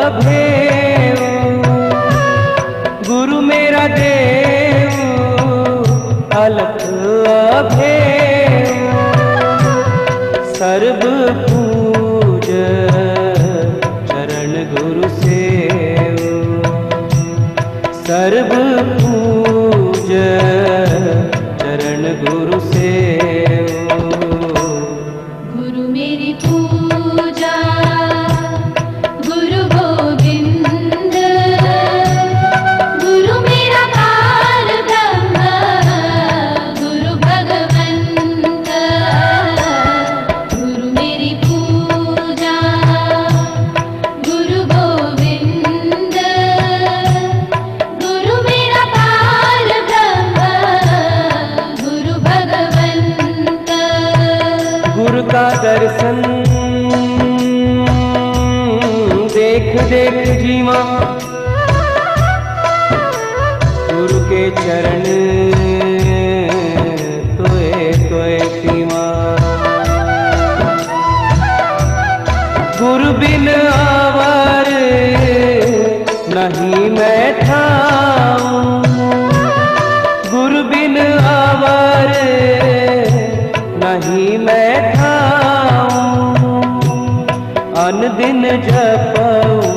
अभेव, गुरु मेरा देव अलख अभेव। सर्व पूज चरण गुरु सेव, सर्व पूज चरण गुरु सेव। गुरु मेरी पूजा गुरु गोविंद, गुरु मेरा पार ब्रह्म गुरु भगवंत। गुरु मेरी पूजा गुरु गोविंद, गुरु मेरा पार ब्रह्म गुरु भगवंत। गुरु का दर्शन देख देख जीवा, गुरु के चरण तोए तोए सीमा। गुरु बिन आवर नहीं मैं ठाऊं, गुरु बिन आवर नहीं मैं ठाऊं। अन दिन जपऊं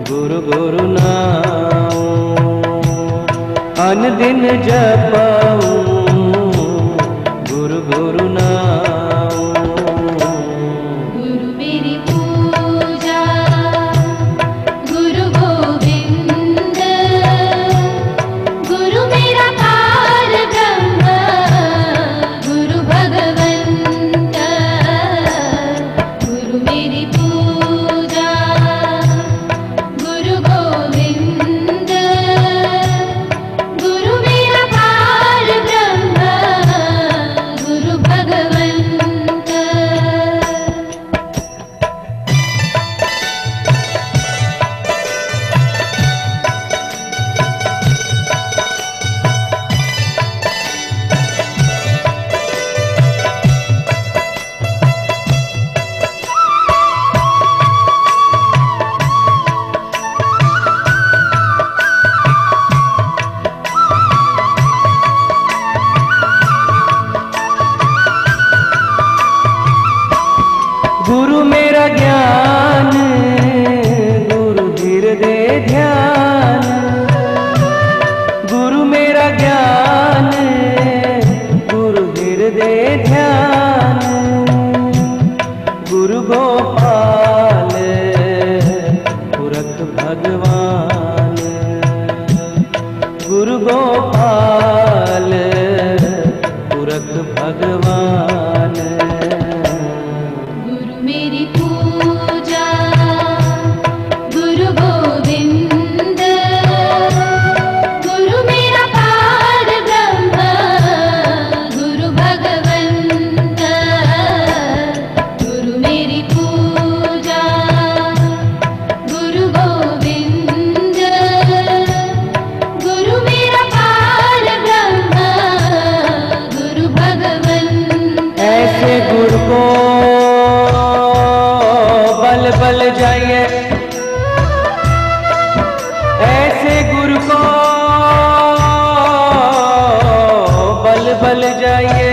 गुरु गुरु नाम, अन दिन जपऊं गुरु गुरु नाम। गुरु मेरी पूजा गुरु गोविंद, गुरु मेरा पार ब्रह्म गुरु भगवंत। गुरु मेरी पूजा गुरु गोविंद, गुरु मेरा पार ब्रह्म गुरु भगवंत। गुरु मेरा ज्ञान गुरु हृदय ध्यान, गुरु मेरा ज्ञान गुरु हृदय ध्यान। गुरु गोपाल पुरख भगवान, गुरु गोपाल पुरख भगवान। गुरु मेरी पूजा गुरु गोविंद, गुरु मेरा पार ब्रह्म गुरु भगवंत। गुरु मेरी पूजा गुरु गोविंद, गुरु मेरा पार ब्रह्म गुरु भगवंत। ऐसे गुरु को बल बल जाइए, ऐसे गुरु को बल बल जाइए।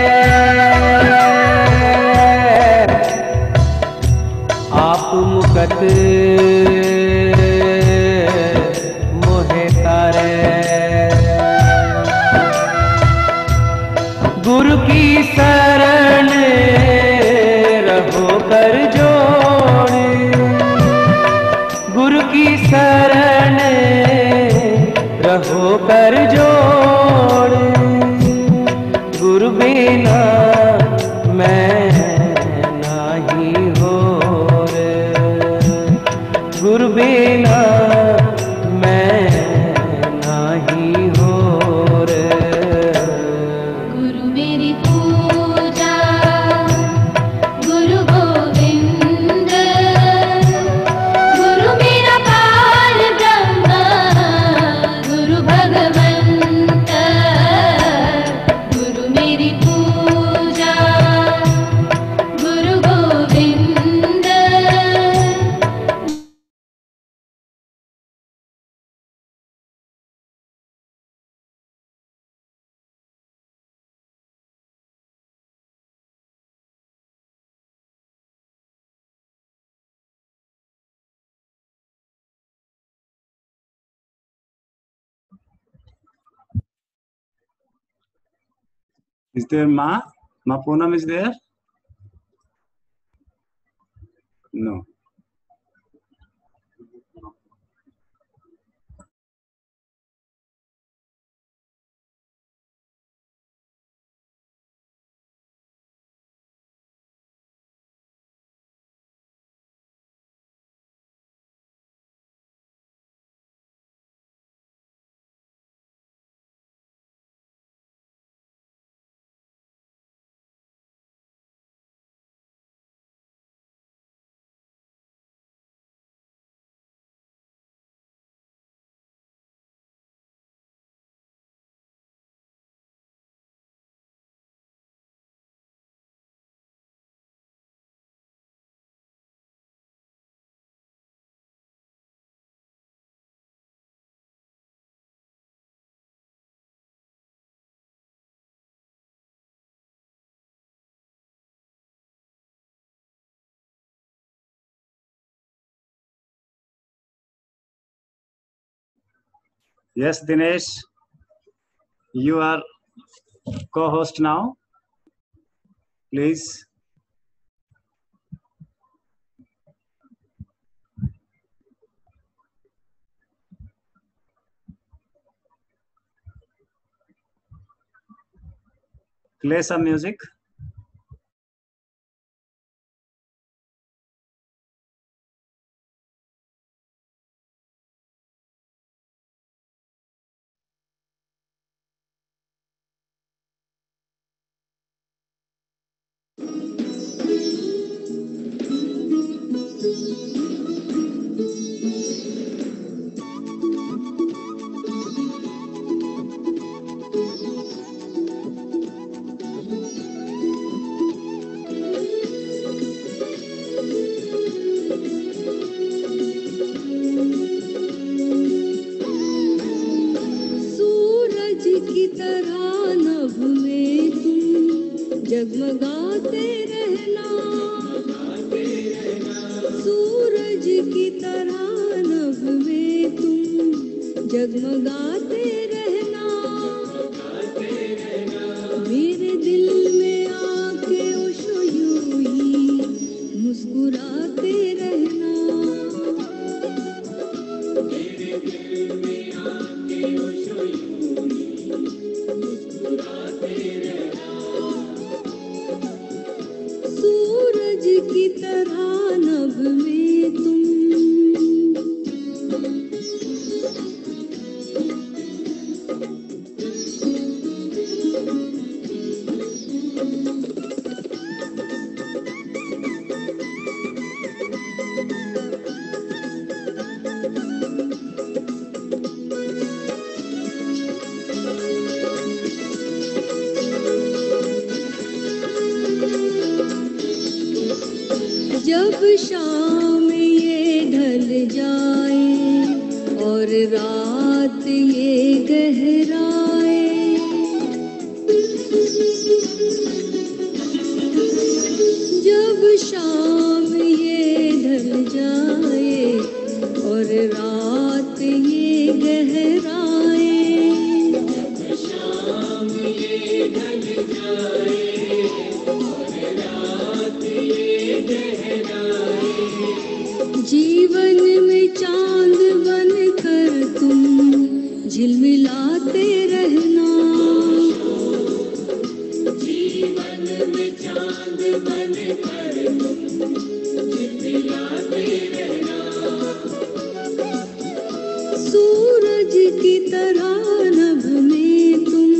आप मुकत मोहे तारे, गुरु की शरण रहो कर जोड़, गुरु की शरण रहो कर जोड़। गुरु बिना मैं नाही हो रे, गुरु बिना मैं नाही हो रे। गुरु मेरी पूजा गुरु गोविंद, गुरु मेरा पार ब्रह्म गुरु भगवंत। गुरु मेरी पूजा गुरु Govind. Is there Ma? Ma Poonam is there? No. Yes, Dinesh, you are co-host now. Please. Play some music. सूरज की तरह नभ में तुम जगमगाते रहना, सूरज की तरह नभ में तुम जगमगाते रहना, मेरे दिल में आके ओशो यूं ही मुस्कुराते रहना, मेरे दिल में आके ओशो यूं ही मुस्कुराते रहना, सूरज की तरह नभ में तुम। जब शाम ये ढल जाए और रात ये गहराए, जब शाम ये ढल जाए और रात ये गहराए, जब शाम ये ढल जाए और रात ये गहराए, जीवन में चांद बनकर तुम झिलमिलाते रहना, जीवन में चांद बनकर तुम झिलमिलाते रहना, सूरज की तरह नभ में तुम।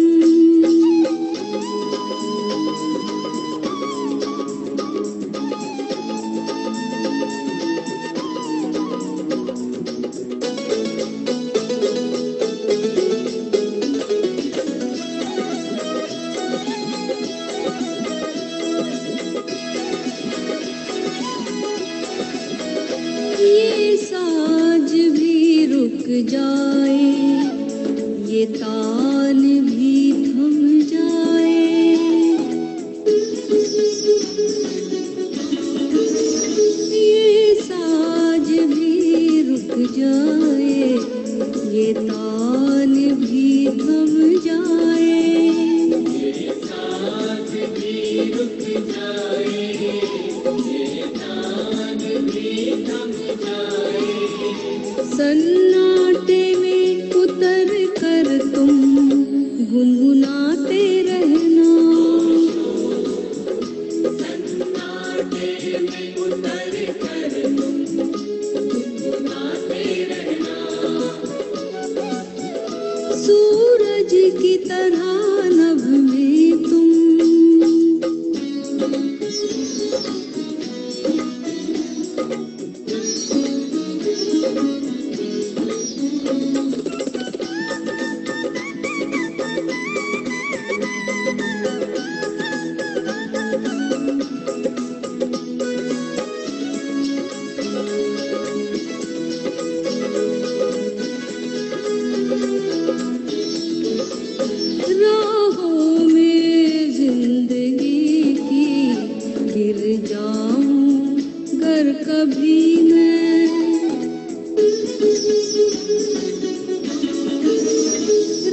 ये साज भी रुक जाए, ये तान भी थम जाए, ये साज भी रुक जाए, ये तान भी थम जाए, ये साज सन्नाटे में उतर कर तुम गुनगुनाते रहना। सन्नाटे में उतर कर तुम गुनगुनाते रहना। सूरज की तरह नभ में तुम राहों में जिंदगी की गिर जाऊं गर कभी मैं।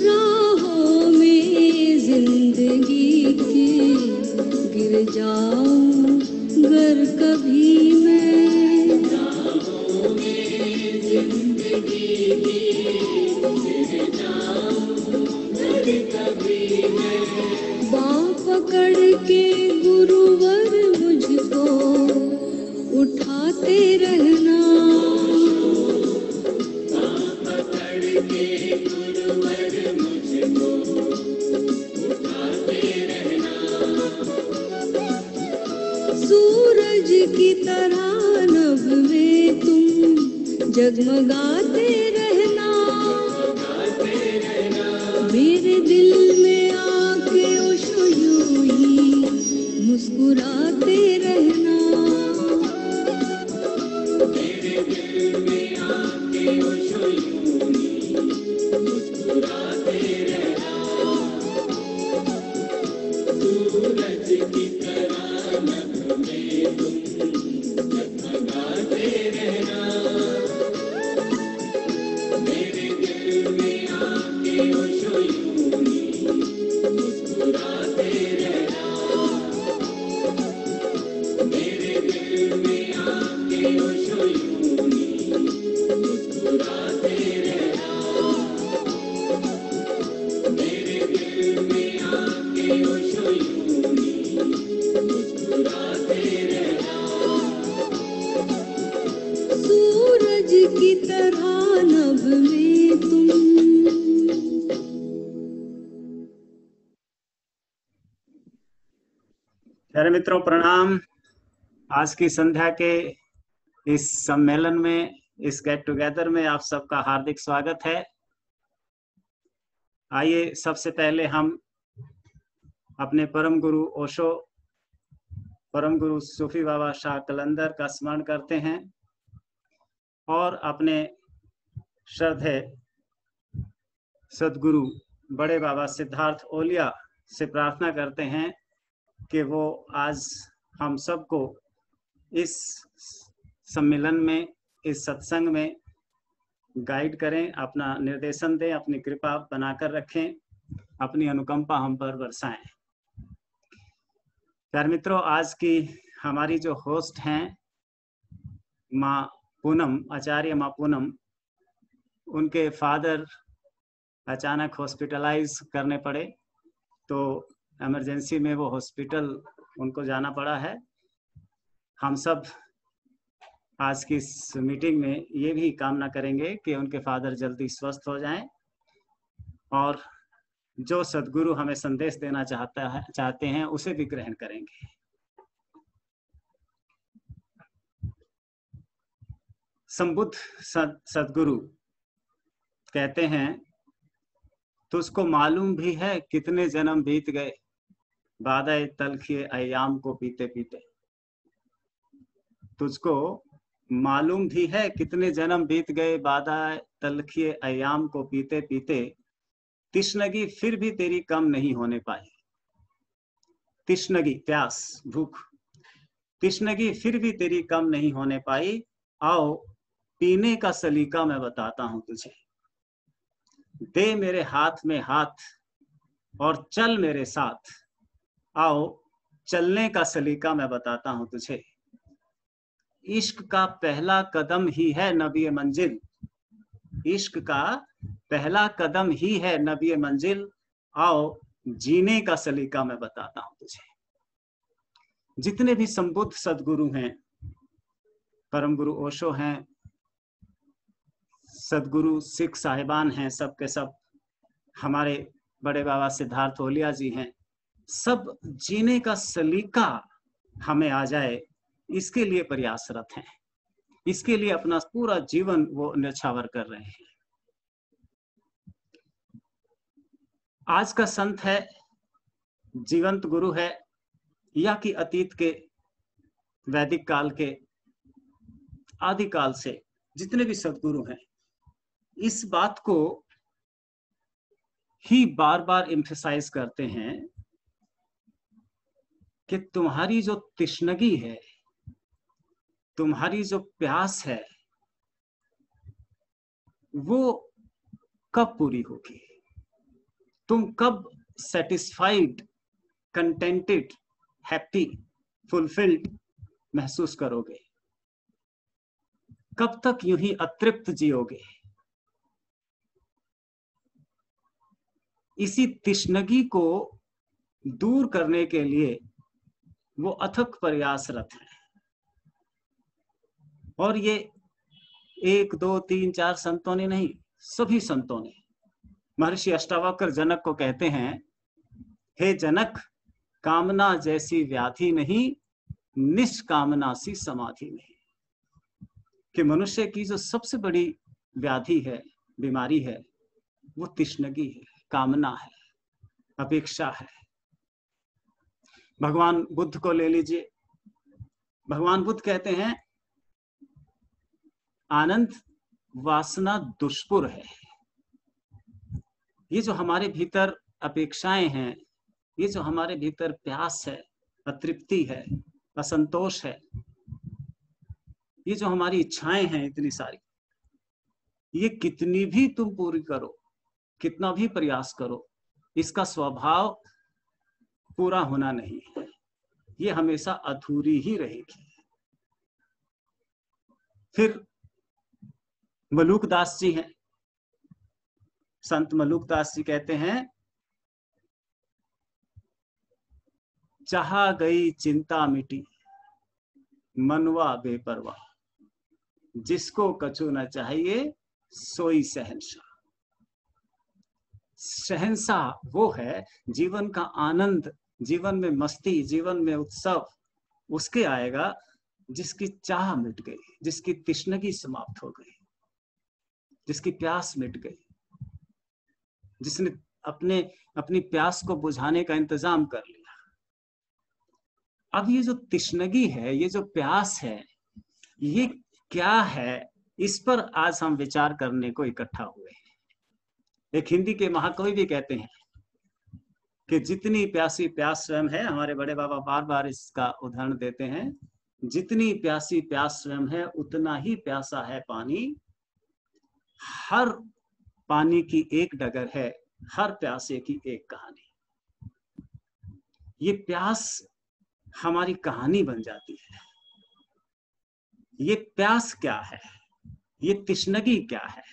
राहों में जिंदगी की गिर जाऊं गर कभी मैं। राहों में जिंदगी की गिर जाऊं गर कभी मैं। बाँ पकड़ के गुरुवर मुझको उठाते रहना। बाँ पकड़ के गुरुवर मुझको उठाते रहना। सूरज की तरह नभ में तुम जगमगाते रहना। मेरे दिल में आके ओशो यूं ही मुस्कुराते रहना। मेरे दिल में आके ओशो यूं ही मुस्कुराते रहना। सूरज की तरह नभ में तुम जगमगाते रहना। मेरे दिल में आके ओशो यूं ही मुस्कुराते रहना। मेरे दिल में आके ओशो यूं ही मुस्कुराते रहना। मेरे दिल में आके ओशो यूं ही मुस्कुराते रहना। सूरज की तरह नभ में तुम। प्यारे मित्रों प्रणाम। आज की संध्या के इस सम्मेलन में, इस गेट टुगेदर में आप सबका हार्दिक स्वागत है। आइए सबसे पहले हम अपने परम गुरु ओशो, परम गुरु सूफी बाबा शाह कलंदर का स्मरण करते हैं और अपने श्रद्धेय सदगुरु बड़े बाबा सिद्धार्थ ओलिया से प्रार्थना करते हैं कि वो आज हम सबको इस सम्मेलन में, इस सत्संग में गाइड करें, अपना निर्देशन दें, अपनी कृपा बनाकर रखें, अपनी अनुकंपा हम पर बरसाएं। प्यारे मित्रों, आज की हमारी जो होस्ट हैं माँ पूनम, आचार्य माँ पूनम, उनके फादर अचानक हॉस्पिटलाइज करने पड़े, तो इमरजेंसी में वो हॉस्पिटल उनको जाना पड़ा है। हम सब आज की इस मीटिंग में ये भी कामना करेंगे कि उनके फादर जल्दी स्वस्थ हो जाएं और जो सदगुरु हमें संदेश देना चाहते हैं उसे भी ग्रहण करेंगे। संबुद्ध सदगुरु कहते हैं, तुझको मालूम भी है कितने जन्म बीत गए बादे तलखिए अय्याम को पीते पीते। तुझको मालूम भी है कितने जन्म बीत गए बादे तलखिए अय्याम को पीते पीते। तिश्नगी फिर भी तेरी कम नहीं होने पाई। तिश्नगी प्यास, भूख, तिश्नगी फिर भी तेरी कम नहीं होने पाई। आओ पीने का सलीका मैं बताता हूं तुझे। दे मेरे हाथ में हाथ और चल मेरे साथ। आओ चलने का सलीका मैं बताता हूं तुझे। इश्क का पहला कदम ही है नबी मंजिल। इश्क का पहला कदम ही है नबी मंजिल। आओ जीने का सलीका मैं बताता हूं तुझे। जितने भी संबुद्ध सदगुरु हैं, परम गुरु ओशो हैं, सदगुरु सिख साहिबान हैं, सब के सब, हमारे बड़े बाबा सिद्धार्थ ओलिया जी हैं, सब जीने का सलीका हमें आ जाए इसके लिए प्रयासरत हैं। इसके लिए अपना पूरा जीवन वो न्यौछावर कर रहे हैं। आज का संत है, जीवंत गुरु है, या कि अतीत के वैदिक काल के आदिकाल से जितने भी सदगुरु हैं, इस बात को ही बार बार एम्फसाइज करते हैं कि तुम्हारी जो तिश्नगी है, तुम्हारी जो प्यास है, वो कब पूरी होगी? तुम कब सेटिस्फाइड, कंटेंटेड, हैप्पी, फुलफिल्ड महसूस करोगे? कब तक यूं ही अतृप्त जियोगे? इसी तिश्नगी को दूर करने के लिए वो अथक प्रयासरत है। और ये 1, 2, 3, 4 संतों ने नहीं, सभी संतों ने। महर्षि अष्टावक्र जनक को कहते हैं, हे जनक, कामना जैसी व्याधि नहीं, निष्कामना सी समाधि नहीं। कि मनुष्य की जो सबसे बड़ी व्याधि है, बीमारी है, वो तिश्नगी है, कामना है, अपेक्षा है। भगवान बुद्ध को ले लीजिए। भगवान बुद्ध कहते हैं, आनंद वासना दुष्पुर है। ये जो हमारे भीतर अपेक्षाएं हैं, ये जो हमारे भीतर प्यास है, अतृप्ति है, असंतोष है, ये जो हमारी इच्छाएं हैं इतनी सारी, ये कितनी भी तुम पूरी करो, कितना भी प्रयास करो, इसका स्वभाव पूरा होना नहीं है। ये हमेशा अधूरी ही रहेगी। फिर मलूकदास जी हैं, संत मलूकदास जी कहते हैं, चाहा गई चिंता मिटी, मनवा बेपरवाह, जिसको कछु न चाहिए सोई शहंशाह। शहंशाह वो है, जीवन का आनंद, जीवन में मस्ती, जीवन में उत्सव उसके आएगा जिसकी चाह मिट गई, जिसकी तिश्नगी समाप्त हो गई, जिसकी प्यास मिट गई, जिसने अपनी प्यास को बुझाने का इंतजाम कर लिया। अब ये जो तिश्नगी है, ये जो प्यास है, ये क्या है, इस पर आज हम विचार करने को इकट्ठा हुए हैं। एक हिंदी के महाकवि भी कहते हैं कि जितनी प्यासी प्यास स्वयं है, हमारे बड़े बाबा बार बार इसका उदाहरण देते हैं, जितनी प्यासी प्यास स्वयं है उतना ही प्यासा है पानी। हर पानी की एक डगर है, हर प्यासे की एक कहानी। ये प्यास हमारी कहानी बन जाती है। ये प्यास क्या है, ये तिश्नगी क्या है,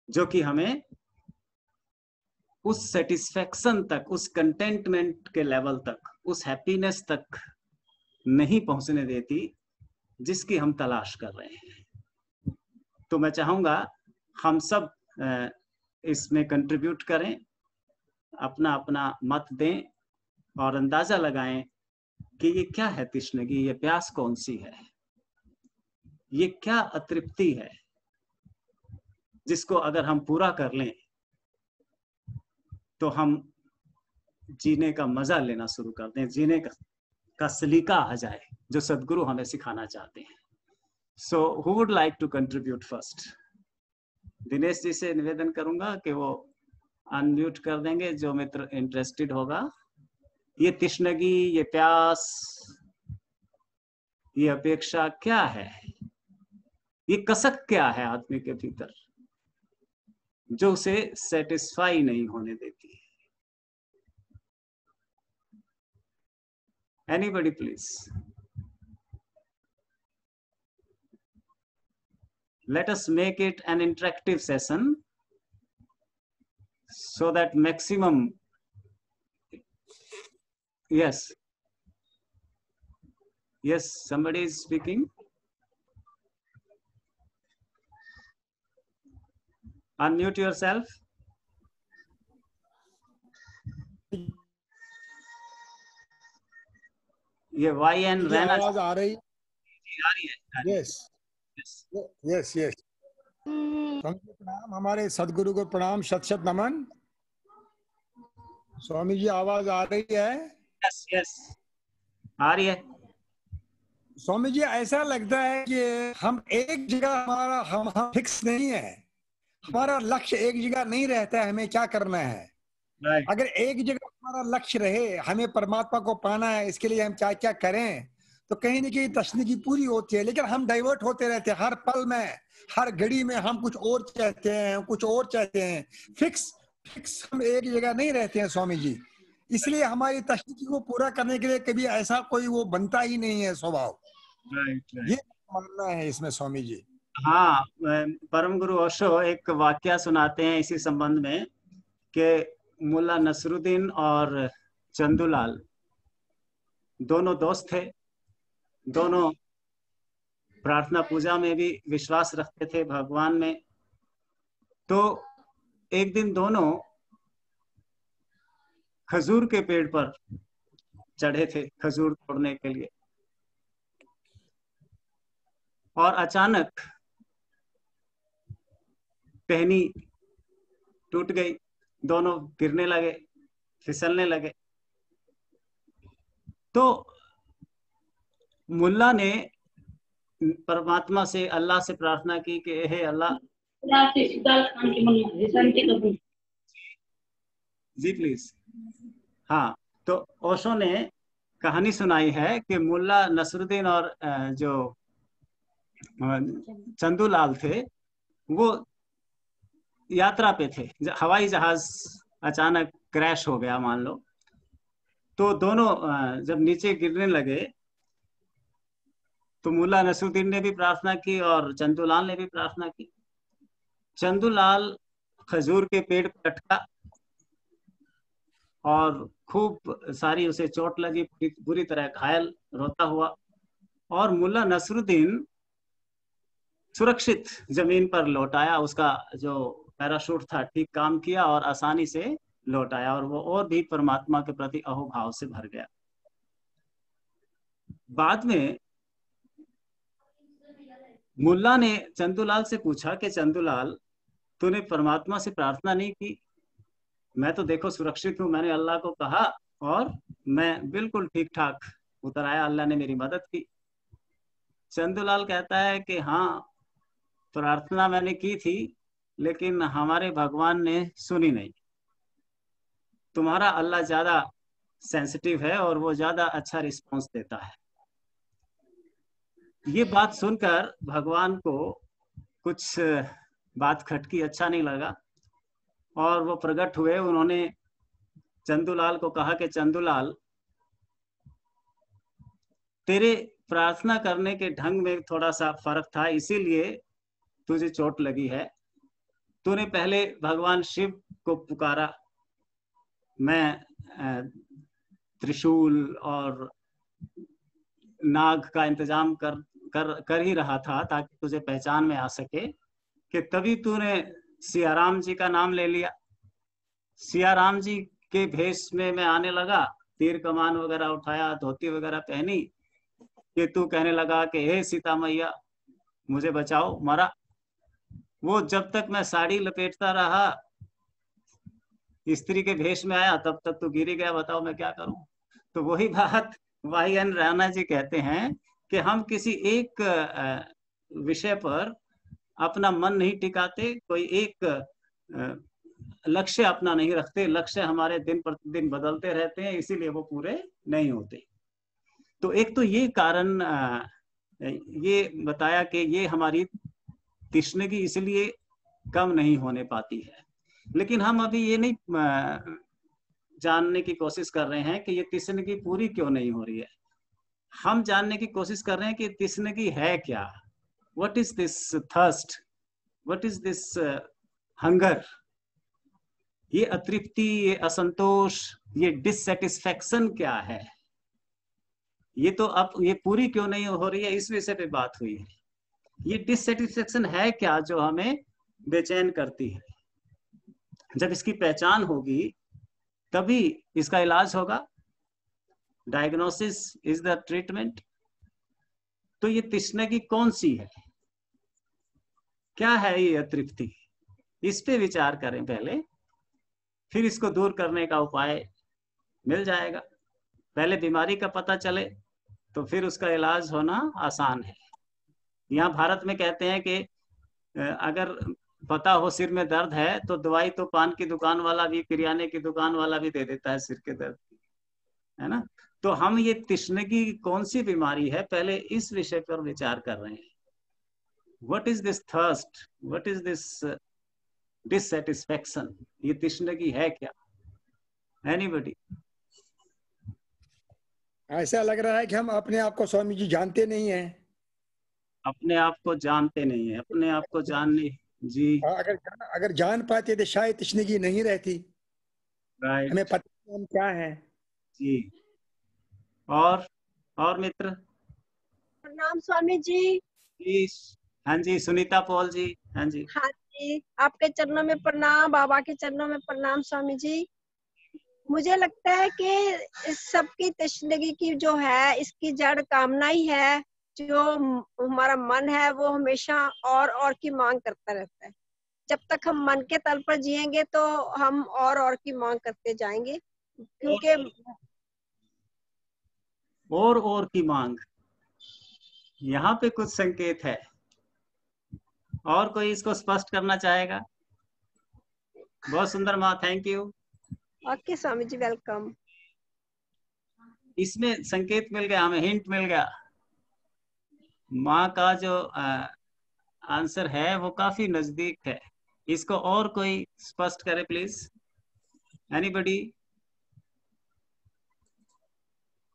जो कि हमें उस सेटिस्फैक्शन तक, उस कंटेंटमेंट के लेवल तक, उस हैप्पीनेस तक नहीं पहुंचने देती जिसकी हम तलाश कर रहे हैं। तो मैं चाहूंगा हम सब इसमें कंट्रीब्यूट करें, अपना अपना मत दें और अंदाजा लगाएं कि ये क्या है तिश्नगी, ये प्यास कौन सी है, ये क्या अतृप्ति है जिसको अगर हम पूरा कर लें तो हम जीने का मजा लेना शुरू कर दें, जीने का सलीका आ जाए जो सदगुरु हमें सिखाना चाहते हैं। So who would like to contribute first? Dinesh ji से निवेदन करूंगा कि वो अनम्यूट कर देंगे जो मित्र इंटरेस्टेड होगा। ये तिश्नगी, ये प्यास, ये अपेक्षा क्या है, ये कसक क्या है आदमी के भीतर जो उसे सेटिस्फाई नहीं होने देती है? Anybody, please. let us make it an interactive session so that maximum. Yes. Yes, somebody is speaking. Unmute yourself. ये YN मुझे रहना आवाज आ रही? आ रही है। Yes Yes. Yes yes. Swami ji प्रणाम, हमारे सदगुरु को प्रणाम, शत शत नमन। स्वामी जी आवाज आ रही है? Yes, yes. आ रही है। स्वामी जी ऐसा लगता है कि हम एक जगह हम फिक्स नहीं है, हमारा लक्ष्य एक जगह नहीं रहता है, हमें क्या करना है। Right. अगर एक जगह हमारा लक्ष्य रहे, हमें परमात्मा को पाना है, इसके लिए हम क्या क्या करें, तो कहीं न कहीं तशनीकी पूरी होती है। लेकिन हम डाइवर्ट होते रहते हैं, हर पल में, हर घड़ी में हम कुछ और चाहते हैं, कुछ और चाहते हैं। फिक्स हम एक जगह नहीं रहते हैं स्वामी जी, इसलिए हमारी तशनीकी को पूरा करने के लिए कभी ऐसा कोई वो बनता ही नहीं है स्वभाव। Right, right. ये मानना है इसमें स्वामी जी। हाँ, परम गुरु ओशो एक वाक्य सुनाते हैं इसी संबंध में कि मुल्ला नसरुद्दीन और चंदूलाल दोनों दोस्त थे, दोनों प्रार्थना पूजा में भी विश्वास रखते थे भगवान में। तो एक दिन दोनों खजूर के पेड़ पर चढ़े थे खजूर तोड़ने के लिए, और अचानक टहनी टूट गई, दोनों गिरने लगे, फिसलने लगे। तो मुल्ला ने परमात्मा से, अल्लाह से प्रार्थना की कि हे अल्लाह। जी प्लीज। हाँ, तो ओशो ने कहानी सुनाई है कि मुल्ला नसरुद्दीन और जो चंदूलाल थे वो यात्रा पे थे, हवाई जहाज अचानक क्रैश हो गया मान लो। तो दोनों जब नीचे गिरने लगे तो मुल्ला नसरुद्दीन ने भी प्रार्थना की और चंदूलाल ने भी प्रार्थना की। चंदूलाल खजूर के पेड़ पर अटका और खूब सारी उसे चोट लगी, बुरी तरह घायल रोता हुआ, और मुल्ला नसरुद्दीन सुरक्षित जमीन पर लौट आया। उसका जो पैराशूट था ठीक काम किया और आसानी से लौट आया, और वो और भी परमात्मा के प्रति अहोभाव से भर गया। बाद में मुल्ला ने चंदूलाल से पूछा कि चंदूलाल, तूने परमात्मा से प्रार्थना नहीं की? मैं तो देखो सुरक्षित हूं, मैंने अल्लाह को कहा और मैं बिल्कुल ठीक ठाक उतर आया, अल्लाह ने मेरी मदद की। चंदूलाल कहता है कि हाँ, प्रार्थना मैंने की थी लेकिन हमारे भगवान ने सुनी नहीं। तुम्हारा अल्लाह ज्यादा सेंसिटिव है और वो ज्यादा अच्छा रिस्पॉन्स देता है। ये बात सुनकर भगवान को कुछ बात खटकी, अच्छा नहीं लगा, और वो प्रकट हुए। उन्होंने चंदूलाल को कहा कि चंदूलाल, तेरे प्रार्थना करने के ढंग में थोड़ा सा फर्क था, इसीलिए तुझे चोट लगी है। तूने पहले भगवान शिव को पुकारा, मैं त्रिशूल और नाग का इंतजाम कर ही रहा था ताकि तुझे पहचान में आ सके, कि तभी तूने सियाराम जी का नाम ले लिया। सियाराम जी के भेष में मैं आने लगा, तीर कमान वगैरह उठाया, धोती वगैरह पहनी, कि तू कहने लगा कि हे सीता मैया मुझे बचाओ, मरा। वो जब तक मैं साड़ी लपेटता रहा, स्त्री के भेष में आया, तब तक तो गिर ही गया, बताओ मैं क्या करूं। तो वही बात YN राणा जी कहते हैं कि हम किसी एक विषय पर अपना मन नहीं टिकाते, कोई एक लक्ष्य अपना नहीं रखते, लक्ष्य हमारे दिन प्रतिदिन बदलते रहते हैं, इसीलिए वो पूरे नहीं होते। तो एक तो ये कारण ये बताया कि ये हमारी तिश्नगी इसलिए कम नहीं होने पाती है। लेकिन हम अभी ये नहीं जानने की कोशिश कर रहे हैं कि ये तिश्नगी पूरी क्यों नहीं हो रही है। हम जानने की कोशिश कर रहे हैं कि तिश्नगी है क्या, what is this thirst, what is this hunger, ये अतृप्ति, ये असंतोष, ये डिससेटिस्फैक्शन क्या है? ये तो अब ये पूरी क्यों नहीं हो रही है, इस विषय पे बात हुई है। ये डिससेटिस्फैक्शन है क्या जो हमें बेचैन करती है? जब इसकी पहचान होगी तभी इसका इलाज होगा। Diagnosis is the treatment. तो ये तृष्णा कौन सी है, क्या है ये अतृप्ति, इस पे विचार करें पहले, फिर इसको दूर करने का उपाय मिल जाएगा। पहले बीमारी का पता चले तो फिर उसका इलाज होना आसान है। यहाँ भारत में कहते हैं कि अगर पता हो सिर में दर्द है तो दवाई तो पान की दुकान वाला भी, किराने की दुकान वाला भी दे देता है सिर के दर्द की, है ना। तो हम ये तृष्णा कौन सी बीमारी है, पहले इस विषय पर विचार कर रहे हैं। What is this thirst, what is this dissatisfaction, ये तृष्णा है क्या? एनीबॉडी? ऐसा लग रहा है कि हम अपने आप को स्वामी जी जानते नहीं हैं। अपने आप को जानते नहीं है, अपने आप को जानने जी। अगर जान पाते तो शायद तृष्णा नहीं रहती। राइट, हमें पता नहीं हम क्या है जी। और मित्र? प्रणाम स्वामी जी। जी हाँ जी, सुनीता पॉल जी। हाँ जी, हाँ जी, आपके चरणों में प्रणाम, बाबा के चरणों में प्रणाम स्वामी जी। मुझे लगता है कि इस सबकी तृष्णगी की जो है, इसकी जड़ कामना ही है। जो हमारा मन है वो हमेशा और की मांग करता रहता है। जब तक हम मन के तल पर जिएंगे तो हम और की मांग करते जाएंगे, क्योंकि और की मांग, यहाँ पे कुछ संकेत है। और कोई इसको स्पष्ट करना चाहेगा? बहुत सुंदर माँ, thank you. Okay Swami ji, welcome. इसमें संकेत मिल गया, हमें हिंट मिल गया। माँ का जो आंसर है वो काफी नजदीक है। इसको और कोई स्पष्ट करे प्लीज, एनीबॉडी?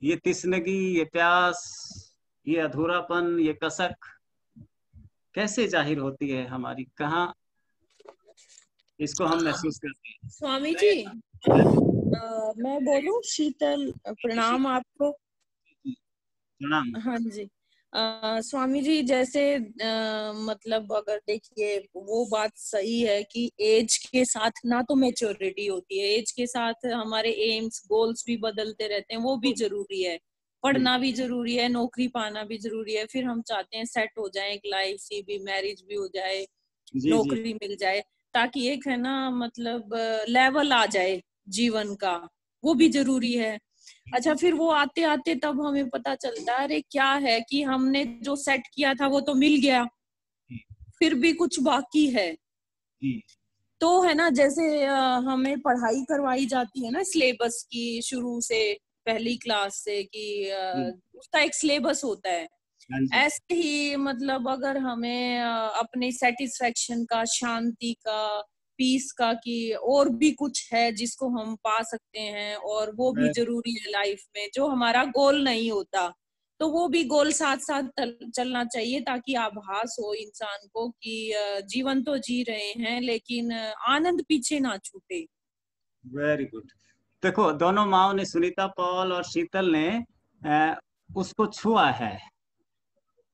ये तृष्णगी, ये प्यास, ये अधूरापन, ये कसक कैसे जाहिर होती है हमारी, कहाँ इसको हम महसूस करते हैं? स्वामी जी, मैं बोलूं? शीतल, प्रणाम आपको। प्रणाम। हाँ जी। स्वामी जी, जैसे मतलब अगर देखिए, वो बात सही है कि एज के साथ ना तो मैच्योरिटी होती है, एज के साथ हमारे एम्स गोल्स भी बदलते रहते हैं, वो भी जरूरी है। पढ़ना भी जरूरी है, नौकरी पाना भी जरूरी है, फिर हम चाहते हैं सेट हो जाए, एक लाइफ सी भी, मैरिज भी हो जाए, नौकरी मिल जाए, ताकि एक है ना मतलब लेवल आ जाए जीवन का, वो भी जरूरी है। अच्छा, फिर वो आते आते तब हमें पता चलता है अरे क्या है कि हमने जो सेट किया था वो तो मिल गया, फिर भी कुछ बाकी है। तो है ना, जैसे हमें पढ़ाई करवाई जाती है ना सिलेबस की, शुरू से पहली क्लास से, कि उसका एक सिलेबस होता है। ऐसे ही मतलब अगर हमें अपने सेटिस्फेक्शन का, शांति का, पीस का, कि और भी कुछ है जिसको हम पा सकते हैं, और वो भी जरूरी है लाइफ में, जो हमारा गोल नहीं होता तो वो भी गोल साथ साथ चलना चाहिए, ताकि आभास हो इंसान को कि जीवन तो जी रहे हैं लेकिन आनंद पीछे ना छूटे। Very good. देखो, दोनों माओ ने, सुनीता पॉल और शीतल ने उसको छुआ है।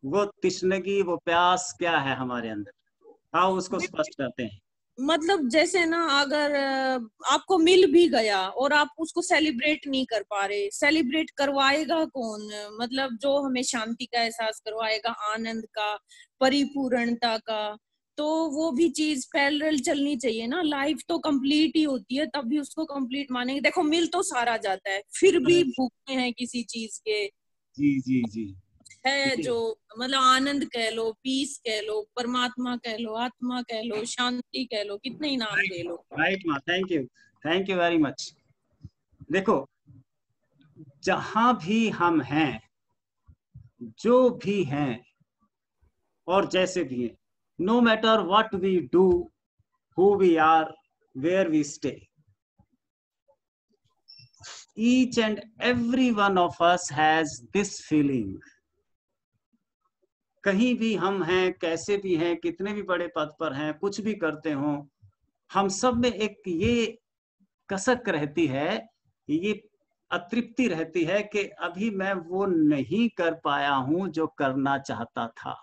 वो तृष्णगी, वो प्यास क्या है हमारे अंदर, आओ उसको स्पष्ट करते हैं। मतलब जैसे ना, अगर आपको मिल भी गया और आप उसको सेलिब्रेट नहीं कर पा रहे, सेलिब्रेट करवाएगा कौन? मतलब जो हमें शांति का एहसास करवाएगा, आनंद का, परिपूर्णता का, तो वो भी चीज पैरेलल चलनी चाहिए ना। लाइफ तो कंप्लीट ही होती है, तब भी उसको कंप्लीट मानेंगे। देखो, मिल तो सारा जाता है, फिर भी भूखे हैं किसी चीज के। जी जी जी है जो मतलब आनंद कह लो, पीस कह लो, परमात्मा कह लो, आत्मा कह लो, शांति कह लो, कितने ही नाम दे लो। राइट माँ, थैंक यू वेरी मच। देखो, जहां भी हम हैं, जो भी हैं और जैसे भी हैं, no matter what we do, who we are, where we stay, each and every one of us has this feeling. कहीं भी हम हैं, कैसे भी हैं, कितने भी बड़े पद पर हैं, कुछ भी करते हो, हम सब में एक ये कसक रहती है, ये अतृप्ति रहती है कि अभी मैं वो नहीं कर पाया हूं जो करना चाहता था।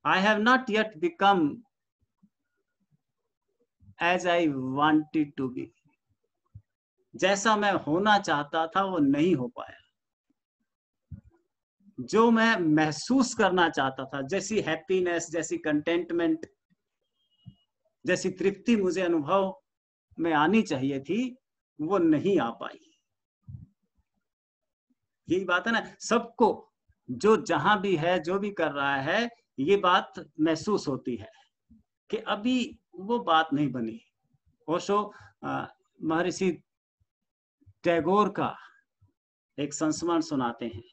I have not yet become as I wanted to be. जैसा मैं होना चाहता था वो नहीं हो पाया। जो मैं महसूस करना चाहता था, जैसी हैप्पीनेस, जैसी कंटेंटमेंट, जैसी तृप्ति मुझे अनुभव में आनी चाहिए थी, वो नहीं आ पाई। यही बात है ना, सबको जो जहां भी है, जो भी कर रहा है, ये बात महसूस होती है कि अभी वो बात नहीं बनी। ओशो महर्षि टैगोर का एक संस्मरण सुनाते हैं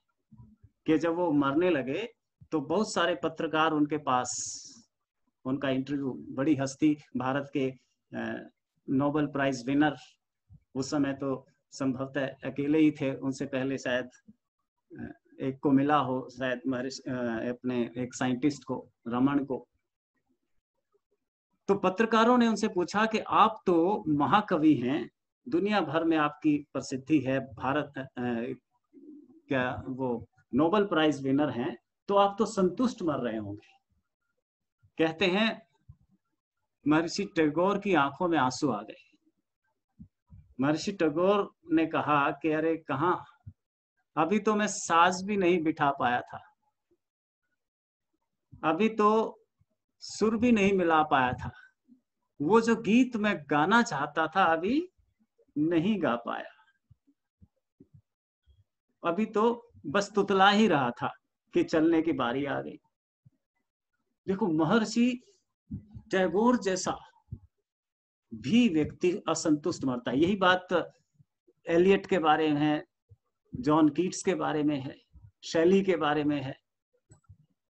कि जब वो मरने लगे तो बहुत सारे पत्रकार उनके पास, उनका इंटरव्यू, बड़ी हस्ती, भारत के नोबेल प्राइज विनर, उस समय तो संभवतः अकेले ही थे, उनसे पहले शायद एक को मिला हो, शायद महर्षि अपने एक साइंटिस्ट को, रमन को। तो पत्रकारों ने उनसे पूछा कि आप तो महाकवि हैं, दुनिया भर में आपकी प्रसिद्धि है, भारत क्या वो नोबेल प्राइज विनर हैं, तो आप तो संतुष्ट मर रहे होंगे। कहते हैं महर्षि टैगोर की आंखों में आंसू आ गए। महर्षि टैगोर ने कहा कि अरे कहाँ, अभी तो मैं साज भी नहीं बिठा पाया था, अभी तो सुर भी नहीं मिला पाया था, वो जो गीत मैं गाना चाहता था अभी नहीं गा पाया, अभी तो बस तुतला ही रहा था कि चलने की बारी आ गई। देखो, महर्षि टैगोर जैसा भी व्यक्ति असंतुष्ट मरता है। यही बात एलियट के बारे में है, जॉन कीट्स के बारे में है, शैली के बारे में है।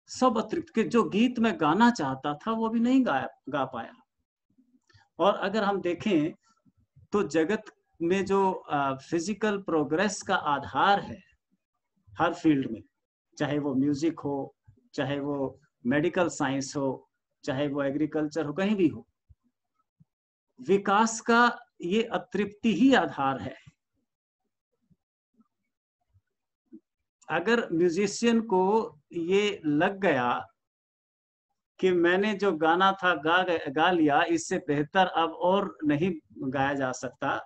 सब अतृप्त के जो गीत में गाना चाहता था वो भी नहीं गा पाया। और अगर हम देखें तो जगत में जो फिजिकल प्रोग्रेस का आधार है हर फील्ड में, चाहे वो म्यूजिक हो, चाहे वो मेडिकल साइंस हो, चाहे वो एग्रीकल्चर हो, कहीं भी हो, विकास का ये अतृप्ति ही आधार है। अगर म्यूजिशियन को ये लग गया कि मैंने जो गाना था गा लिया, इससे बेहतर अब और नहीं गाया जा सकता,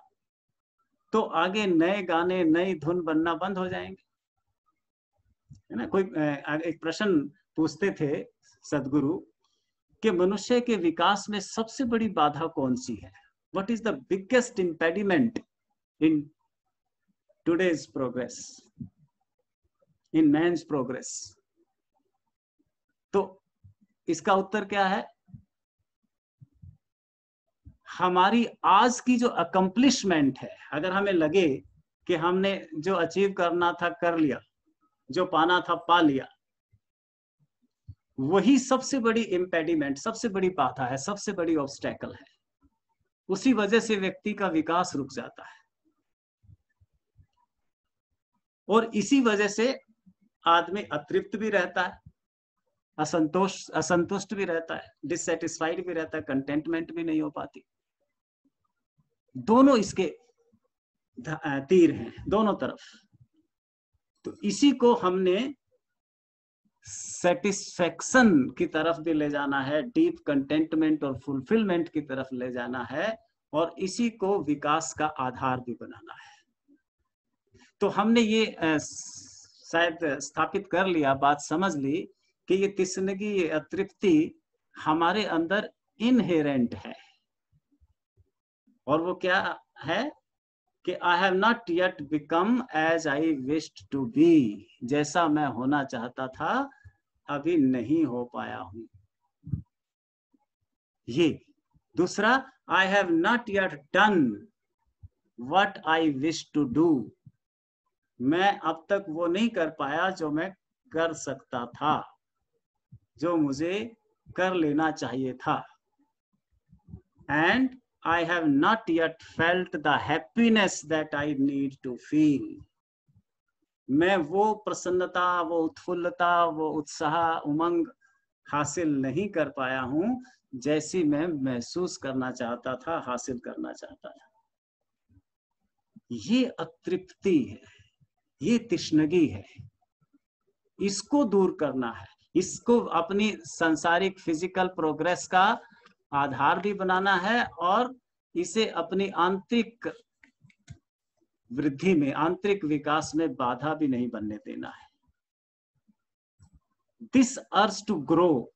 तो आगे नए गाने, नई धुन बनना बंद हो जाएंगे, है ना। कोई एक प्रश्न पूछते थे सदगुरु कि मनुष्य के विकास में सबसे बड़ी बाधा कौन सी है? What is the biggest impediment in today's progress, in man's progress? तो इसका उत्तर क्या है? हमारी आज की जो अकम्प्लिशमेंट है, अगर हमें लगे कि हमने जो अचीव करना था कर लिया, जो पाना था पा लिया, वही सबसे बड़ी इम्पेडिमेंट, सबसे बड़ी बाधा है, सबसे बड़ी ऑब्स्टेकल है। उसी वजह से व्यक्ति का विकास रुक जाता है और इसी वजह से आदमी अतृप्त भी रहता है, असंतुष्ट भी रहता है, डिससेटिस्फाइड भी रहता है, कंटेंटमेंट भी नहीं हो पाती। दोनों इसके तीर हैं, दोनों तरफ। तो इसी को हमने सेटिस्फैक्शन की तरफ भी ले जाना है, डीप कंटेंटमेंट और फुलफिलमेंट की तरफ ले जाना है, और इसी को विकास का आधार भी बनाना है। तो हमने ये शायद स्थापित कर लिया, बात समझ ली कि ये तिसनगी, ये अतृप्ति हमारे अंदर इनहेरेंट है। और वो क्या है कि I have not yet become as I wished to be, जैसा मैं होना चाहता था अभी नहीं हो पाया हूं। ये दूसरा, I have not yet done what I wish to do, मैं अब तक वो नहीं कर पाया जो मैं कर सकता था, जो मुझे कर लेना चाहिए था। And I have not yet felt the happiness that I need to feel. मैं वो प्रसन्नता, वो उत्फुल्लता, वो उत्साह, उमंग हासिल नहीं कर पाया हूं जैसी मैं महसूस करना चाहता था, हासिल करना चाहता था। ये अतृप्ति है, ये तृष्णगी है, इसको दूर करना है, इसको अपनी सांसारिक फिजिकल प्रोग्रेस का आधार भी बनाना है और इसे अपनी आंतरिक वृद्धि में, आंतरिक विकास में बाधा भी नहीं बनने देना है। दिस अर्ज टू ग्रो,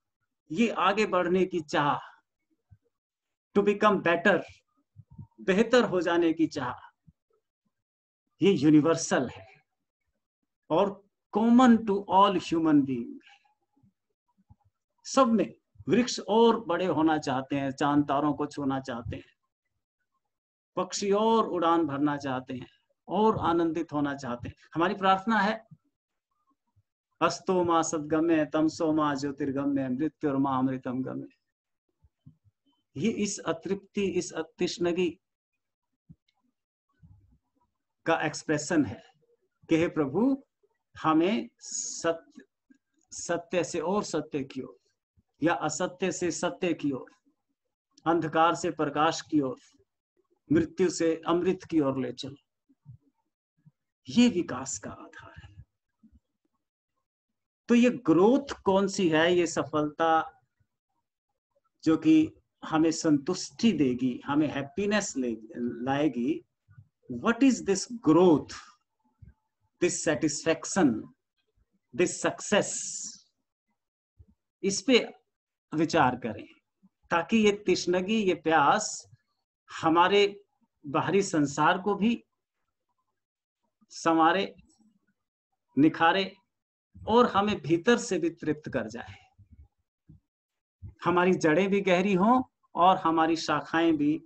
ये आगे बढ़ने की चाह, टू बिकम बेटर, बेहतर हो जाने की चाह, ये यूनिवर्सल है और common to all human being. सब में वृक्ष और बड़े होना चाहते हैं, चांद तारों को छूना चाहते हैं, पक्षी और उड़ान भरना चाहते हैं और आनंदित होना चाहते हैं। हमारी प्रार्थना है अस्तो मा सद्गम्य तमसो मा ज्योतिर्गम्य मृत्युर्मा अमृतम गम्य। ये इस अतृप्ति, इस तृष्णगी का एक्सप्रेशन है कि हे प्रभु हमें सत्य से और सत्य की ओर, या असत्य से सत्य की ओर, अंधकार से प्रकाश की ओर, मृत्यु से अमृत की ओर ले चलो। ये विकास का आधार है। तो ये ग्रोथ कौन सी है, ये सफलता जो कि हमें संतुष्टि देगी, हमें हैप्पीनेस लाएगी, what is this growth, this satisfaction, this success, इस पे विचार करें ताकि ये तृष्णगी, ये प्यास हमारे बाहरी संसार को भी संवारे, निखारे और हमें भीतर से भी तृप्त कर जाए। हमारी जड़ें भी गहरी हों और हमारी शाखाएं भी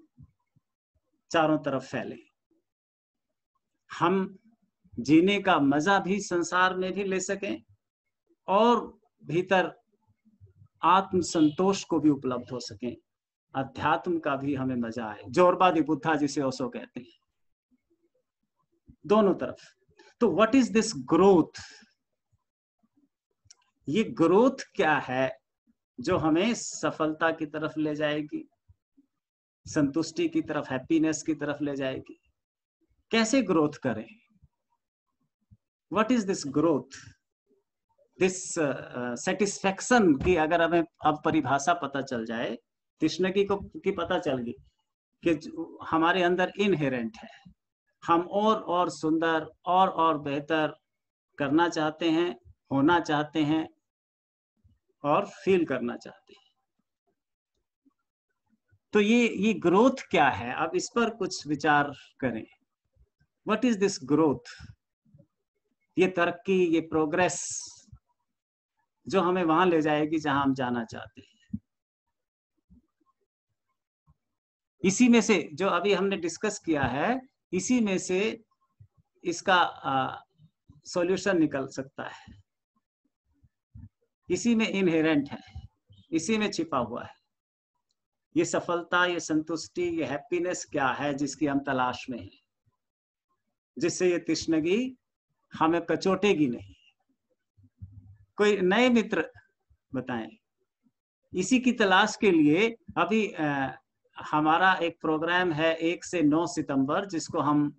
चारों तरफ फैले। हम जीने का मजा भी संसार में भी ले सकें और भीतर आत्म संतोष को भी उपलब्ध हो सकें, अध्यात्म का भी हमें मजा आए, जोरबादी बुद्धा जिसे ओशो कहते हैं, दोनों तरफ। तो व्हाट इज दिस ग्रोथ, ये ग्रोथ क्या है जो हमें सफलता की तरफ ले जाएगी, संतुष्टि की तरफ, हैप्पीनेस की तरफ ले जाएगी। कैसे ग्रोथ करें, what is this growth, this satisfaction की अगर हमें अब परिभाषा पता चल जाए, तृष्णगी की पता चल गई कि हमारे अंदर इनहेरेंट है, हम और सुंदर और बेहतर करना चाहते हैं, होना चाहते हैं और फील करना चाहते हैं। तो ये ग्रोथ क्या है, अब इस पर कुछ विचार करें। व्हाट इज दिस ग्रोथ, ये तरक्की, ये प्रोग्रेस जो हमें वहां ले जाएगी जहां हम जाना चाहते हैं। इसी में से जो अभी हमने डिस्कस किया है, इसी में से इसका सॉल्यूशन निकल सकता है, इसी में इनहेरेंट है, इसी में छिपा हुआ है। ये सफलता, ये संतुष्टि, ये हैप्पीनेस क्या है जिसकी हम तलाश में हैं, जिससे ये तृष्णगी हमें कचोटेगी नहीं। कोई नए मित्र बताएं। इसी की तलाश के लिए अभी हमारा एक प्रोग्राम है 1 से 9 सितंबर, जिसको हम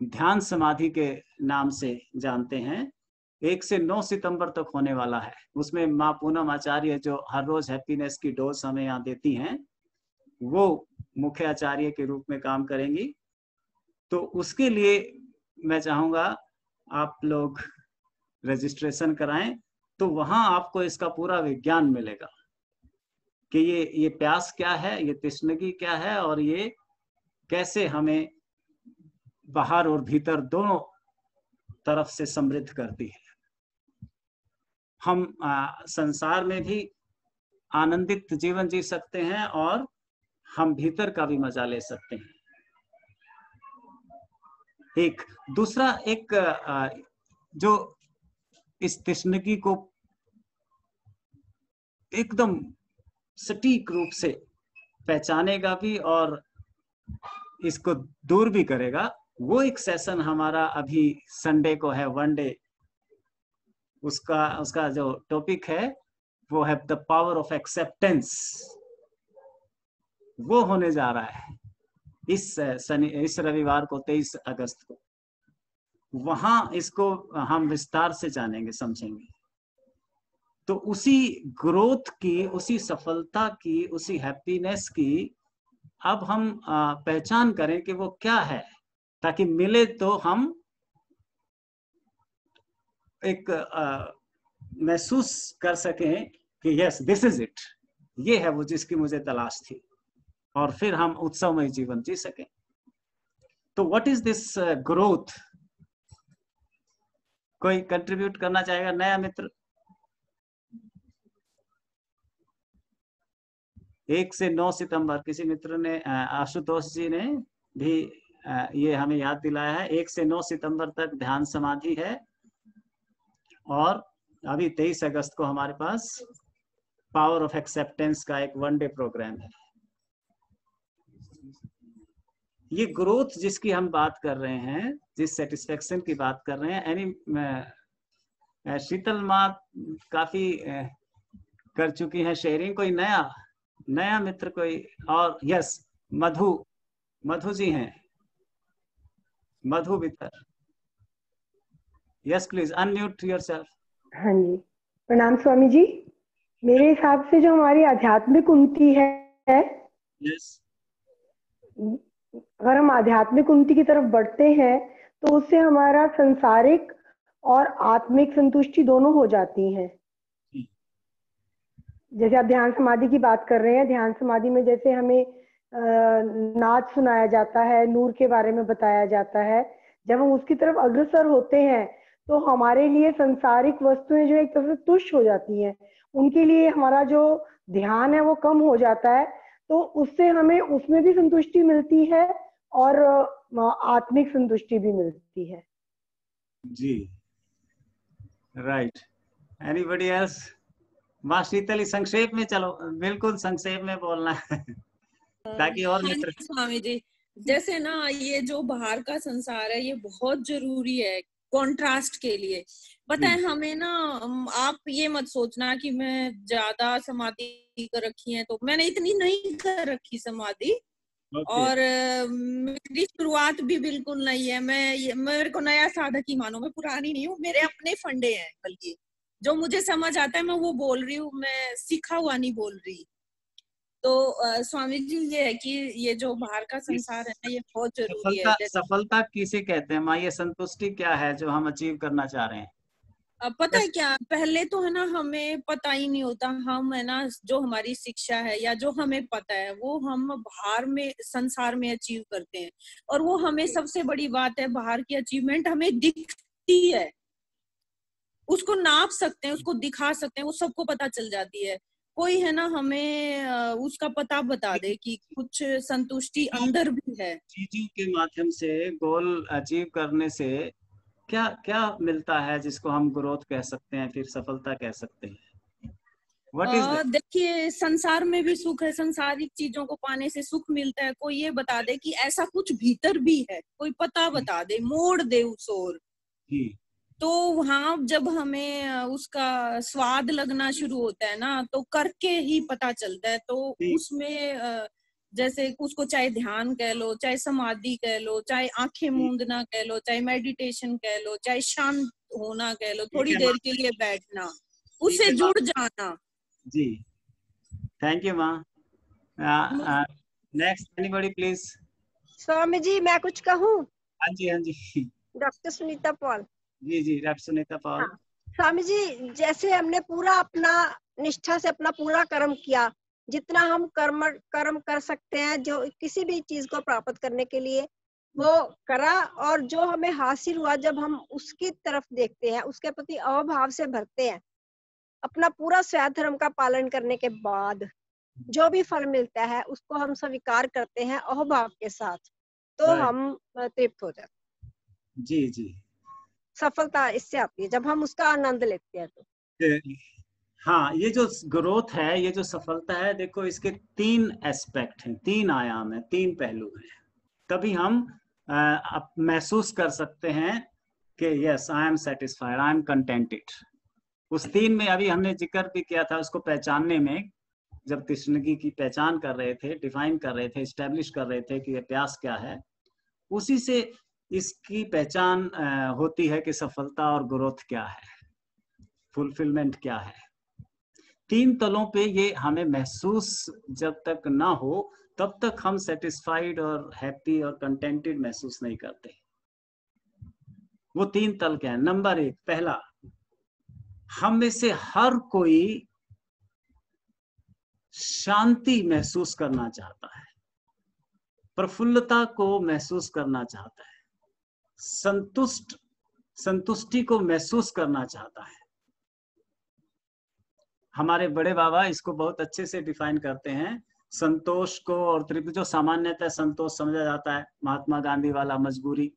ध्यान समाधि के नाम से जानते हैं। 1 से 9 सितंबर तक होने वाला है। उसमें माँ पूनम आचार्य जो हर रोज हैप्पीनेस की डोज हमें यहाँ देती हैं, वो मुख्य आचार्य के रूप में काम करेंगी। तो उसके लिए मैं चाहूँगा आप लोग रजिस्ट्रेशन कराएं, तो वहाँ आपको इसका पूरा विज्ञान मिलेगा कि ये प्यास क्या है, ये तृष्णगी क्या है और ये कैसे हमें बाहर और भीतर दोनों तरफ से समृद्ध करती है। हम संसार में भी आनंदित जीवन जी सकते हैं और हम भीतर का भी मजा ले सकते हैं। एक दूसरा, एक जो इस तृष्णगी को एकदम सटीक रूप से पहचानेगा भी और इसको दूर भी करेगा, वो एक सेशन हमारा अभी संडे को है, वन डे, उसका जो टॉपिक है वो है द पावर ऑफ एक्सेप्टेंस। वो होने जा रहा है इस रविवार को 23 अगस्त को। वहां इसको हम विस्तार से जानेंगे, समझेंगे। तो उसी ग्रोथ की, उसी सफलता की, उसी हैप्पीनेस की अब हम पहचान करें कि वो क्या है, ताकि मिले तो हम एक महसूस कर सकें कि यस दिस इज इट, ये है वो जिसकी मुझे तलाश थी, और फिर हम उत्सवमय जीवन जी सकें। तो व्हाट इज दिस ग्रोथ? कोई कंट्रीब्यूट करना चाहेगा, नया मित्र? 1 से 9 सितंबर किसी मित्र ने, आशुतोष जी ने भी ये हमें याद दिलाया है। 1 से 9 सितंबर तक ध्यान समाधि है, और अभी 23 अगस्त को हमारे पास पावर ऑफ एक्सेप्टेंस का एक वन डे प्रोग्राम है। ये ग्रोथ जिसकी हम बात कर रहे हैं, जिस सेटिस्फेक्शन की बात कर रहे हैं, शीतल माँ काफी कर चुकी हैं शेयरिंग। कोई नया मित्र कोई? और यस, मधु जी हैं, Madhu Mitra. Yes please unmute yourself. हाँ जी, प्रणाम स्वामी जी। मेरे हिसाब से जो हमारी आध्यात्मिक उन्नति है, यस, अगर हम आध्यात्मिक उन्नति की तरफ बढ़ते हैं तो उससे हमारा संसारिक और आत्मिक संतुष्टि दोनों हो जाती हैं। जैसे आप ध्यान समाधि की बात कर रहे हैं, ध्यान समाधि में जैसे हमें नाच सुनाया जाता है, नूर के बारे में बताया जाता है, जब हम उसकी तरफ अग्रसर होते हैं तो हमारे लिए संसारिक वस्तुएं जो एक तरह से तुच्छ हो जाती हैं, उनके लिए हमारा जो ध्यान है वो कम हो जाता है। तो उससे हमें उसमें भी संतुष्टि मिलती है और आत्मिक संतुष्टि भी मिलती है। जी, राइट। Anybody else? माँ शीतली, संक्षेप में, चलो बिल्कुल संक्षेप में बोलना है ताकि और हाँ मित्र। जी स्वामी जी, जैसे ना ये जो बाहर का संसार है ये बहुत जरूरी है कॉन्ट्रास्ट के लिए। पता है हमें ना, आप ये मत सोचना कि मैं ज्यादा समाधि कर रखी है, तो मैंने इतनी नहीं कर रखी समाधि। और मेरी शुरुआत भी बिल्कुल नहीं है। मेरे को नया साधक ही मानो, मैं पुरानी नहीं हूँ। मेरे अपने फंडे हैं, बल्कि जो मुझे समझ आता है मैं वो बोल रही हूँ, मैं सीखा हुआ नहीं बोल रही। तो स्वामी जी ये है कि ये जो बाहर का संसार है ना, ये बहुत जरूरी है। सफलता किसे कहते हैं माँ? ये संतुष्टि क्या है जो हम अचीव करना चाह रहे हैं? अब पता है क्या, पहले तो है ना हमें पता ही नहीं होता। हम है ना, जो हमारी शिक्षा है या जो हमें पता है वो हम बाहर में संसार में अचीव करते हैं। और वो हमें, सबसे बड़ी बात है, बाहर की अचीवमेंट हमें दिखती है, उसको नाप सकते हैं, उसको दिखा सकते हैं, वो सबको पता चल जाती है। कोई है ना हमें उसका पता बता दे कि कुछ संतुष्टि अंदर भी है। चीजों के माध्यम से गोल अचीव करने से क्या क्या मिलता है जिसको हम ग्रोथ कह सकते हैं, फिर सफलता कह सकते हैं? What is that? देखिए, संसार में भी सुख है, संसारिक चीजों को पाने से सुख मिलता है। कोई ये बता दे कि ऐसा कुछ भीतर भी है, कोई पता बता दे, मोड़ दे उस ओर, तो वहां जब हमें उसका स्वाद लगना शुरू होता है ना, तो करके ही पता चलता है। तो उसमें जैसे उसको चाहे ध्यान कह लो, चाहे समाधि कह लो, चाहे आंखें मूंदना कह लो, चाहे मेडिटेशन कह लो, चाहे शांत होना कह लो, थोड़ी देर के लिए बैठना, उससे जुड़ जाना। जी, थैंक यू माँ। Next anybody please. Swami ji मैं कुछ कहूँ? हाँ जी, हाँ जी। डॉक्टर सुनीता पॉल। जी, डॉक्टर सुनीता पॉल। हाँ, स्वामी जी, जैसे हमने पूरा अपना निष्ठा से अपना पूरा कर्म किया, जितना हम कर्म कर सकते हैं जो किसी भी चीज को प्राप्त करने के लिए, वो करा। और जो हमें हासिल हुआ, जब हम उसकी तरफ देखते हैं, उसके प्रति अभाव से भरते हैं, अपना पूरा स्वयं धर्म का पालन करने के बाद जो भी फल मिलता है उसको हम स्वीकार करते हैं अहोभाव के साथ, तो हम तृप्त हो जाते हैं। जी, सफलता इससे आती है जब हम उसका आनंद लेते हैं। तो हाँ, ये जो ग्रोथ है, ये जो सफलता है, देखो इसके 3 एस्पेक्ट हैं, 3 आयाम है, 3 पहलू हैं, तभी हम आप महसूस कर सकते हैं कि yes I am satisfied, I am contented. उस 3 में अभी हमने जिक्र भी किया था, उसको पहचानने में जब तृष्णगी की पहचान कर रहे थे, डिफाइन कर रहे थे, इस्टेब्लिश कर रहे थे कि ये प्यास क्या है, उसी से इसकी पहचान होती है कि सफलता और ग्रोथ क्या है, फुलफिलमेंट क्या है। 3 तलों पे ये हमें महसूस जब तक ना हो तब तक हम सेटिस्फाइड और हैप्पी और कंटेंटेड महसूस नहीं करते। वो 3 तल क्या है? नंबर 1, पहला, हम में से हर कोई शांति महसूस करना चाहता है, प्रफुल्लता को महसूस करना चाहता है, संतुष्टि को महसूस करना चाहता है। हमारे बड़े बाबा इसको बहुत अच्छे से डिफाइन करते हैं, संतोष को और तृप्ति। जो सामान्यतः संतोष समझा जाता है महात्मा गांधी वाला, मजबूरी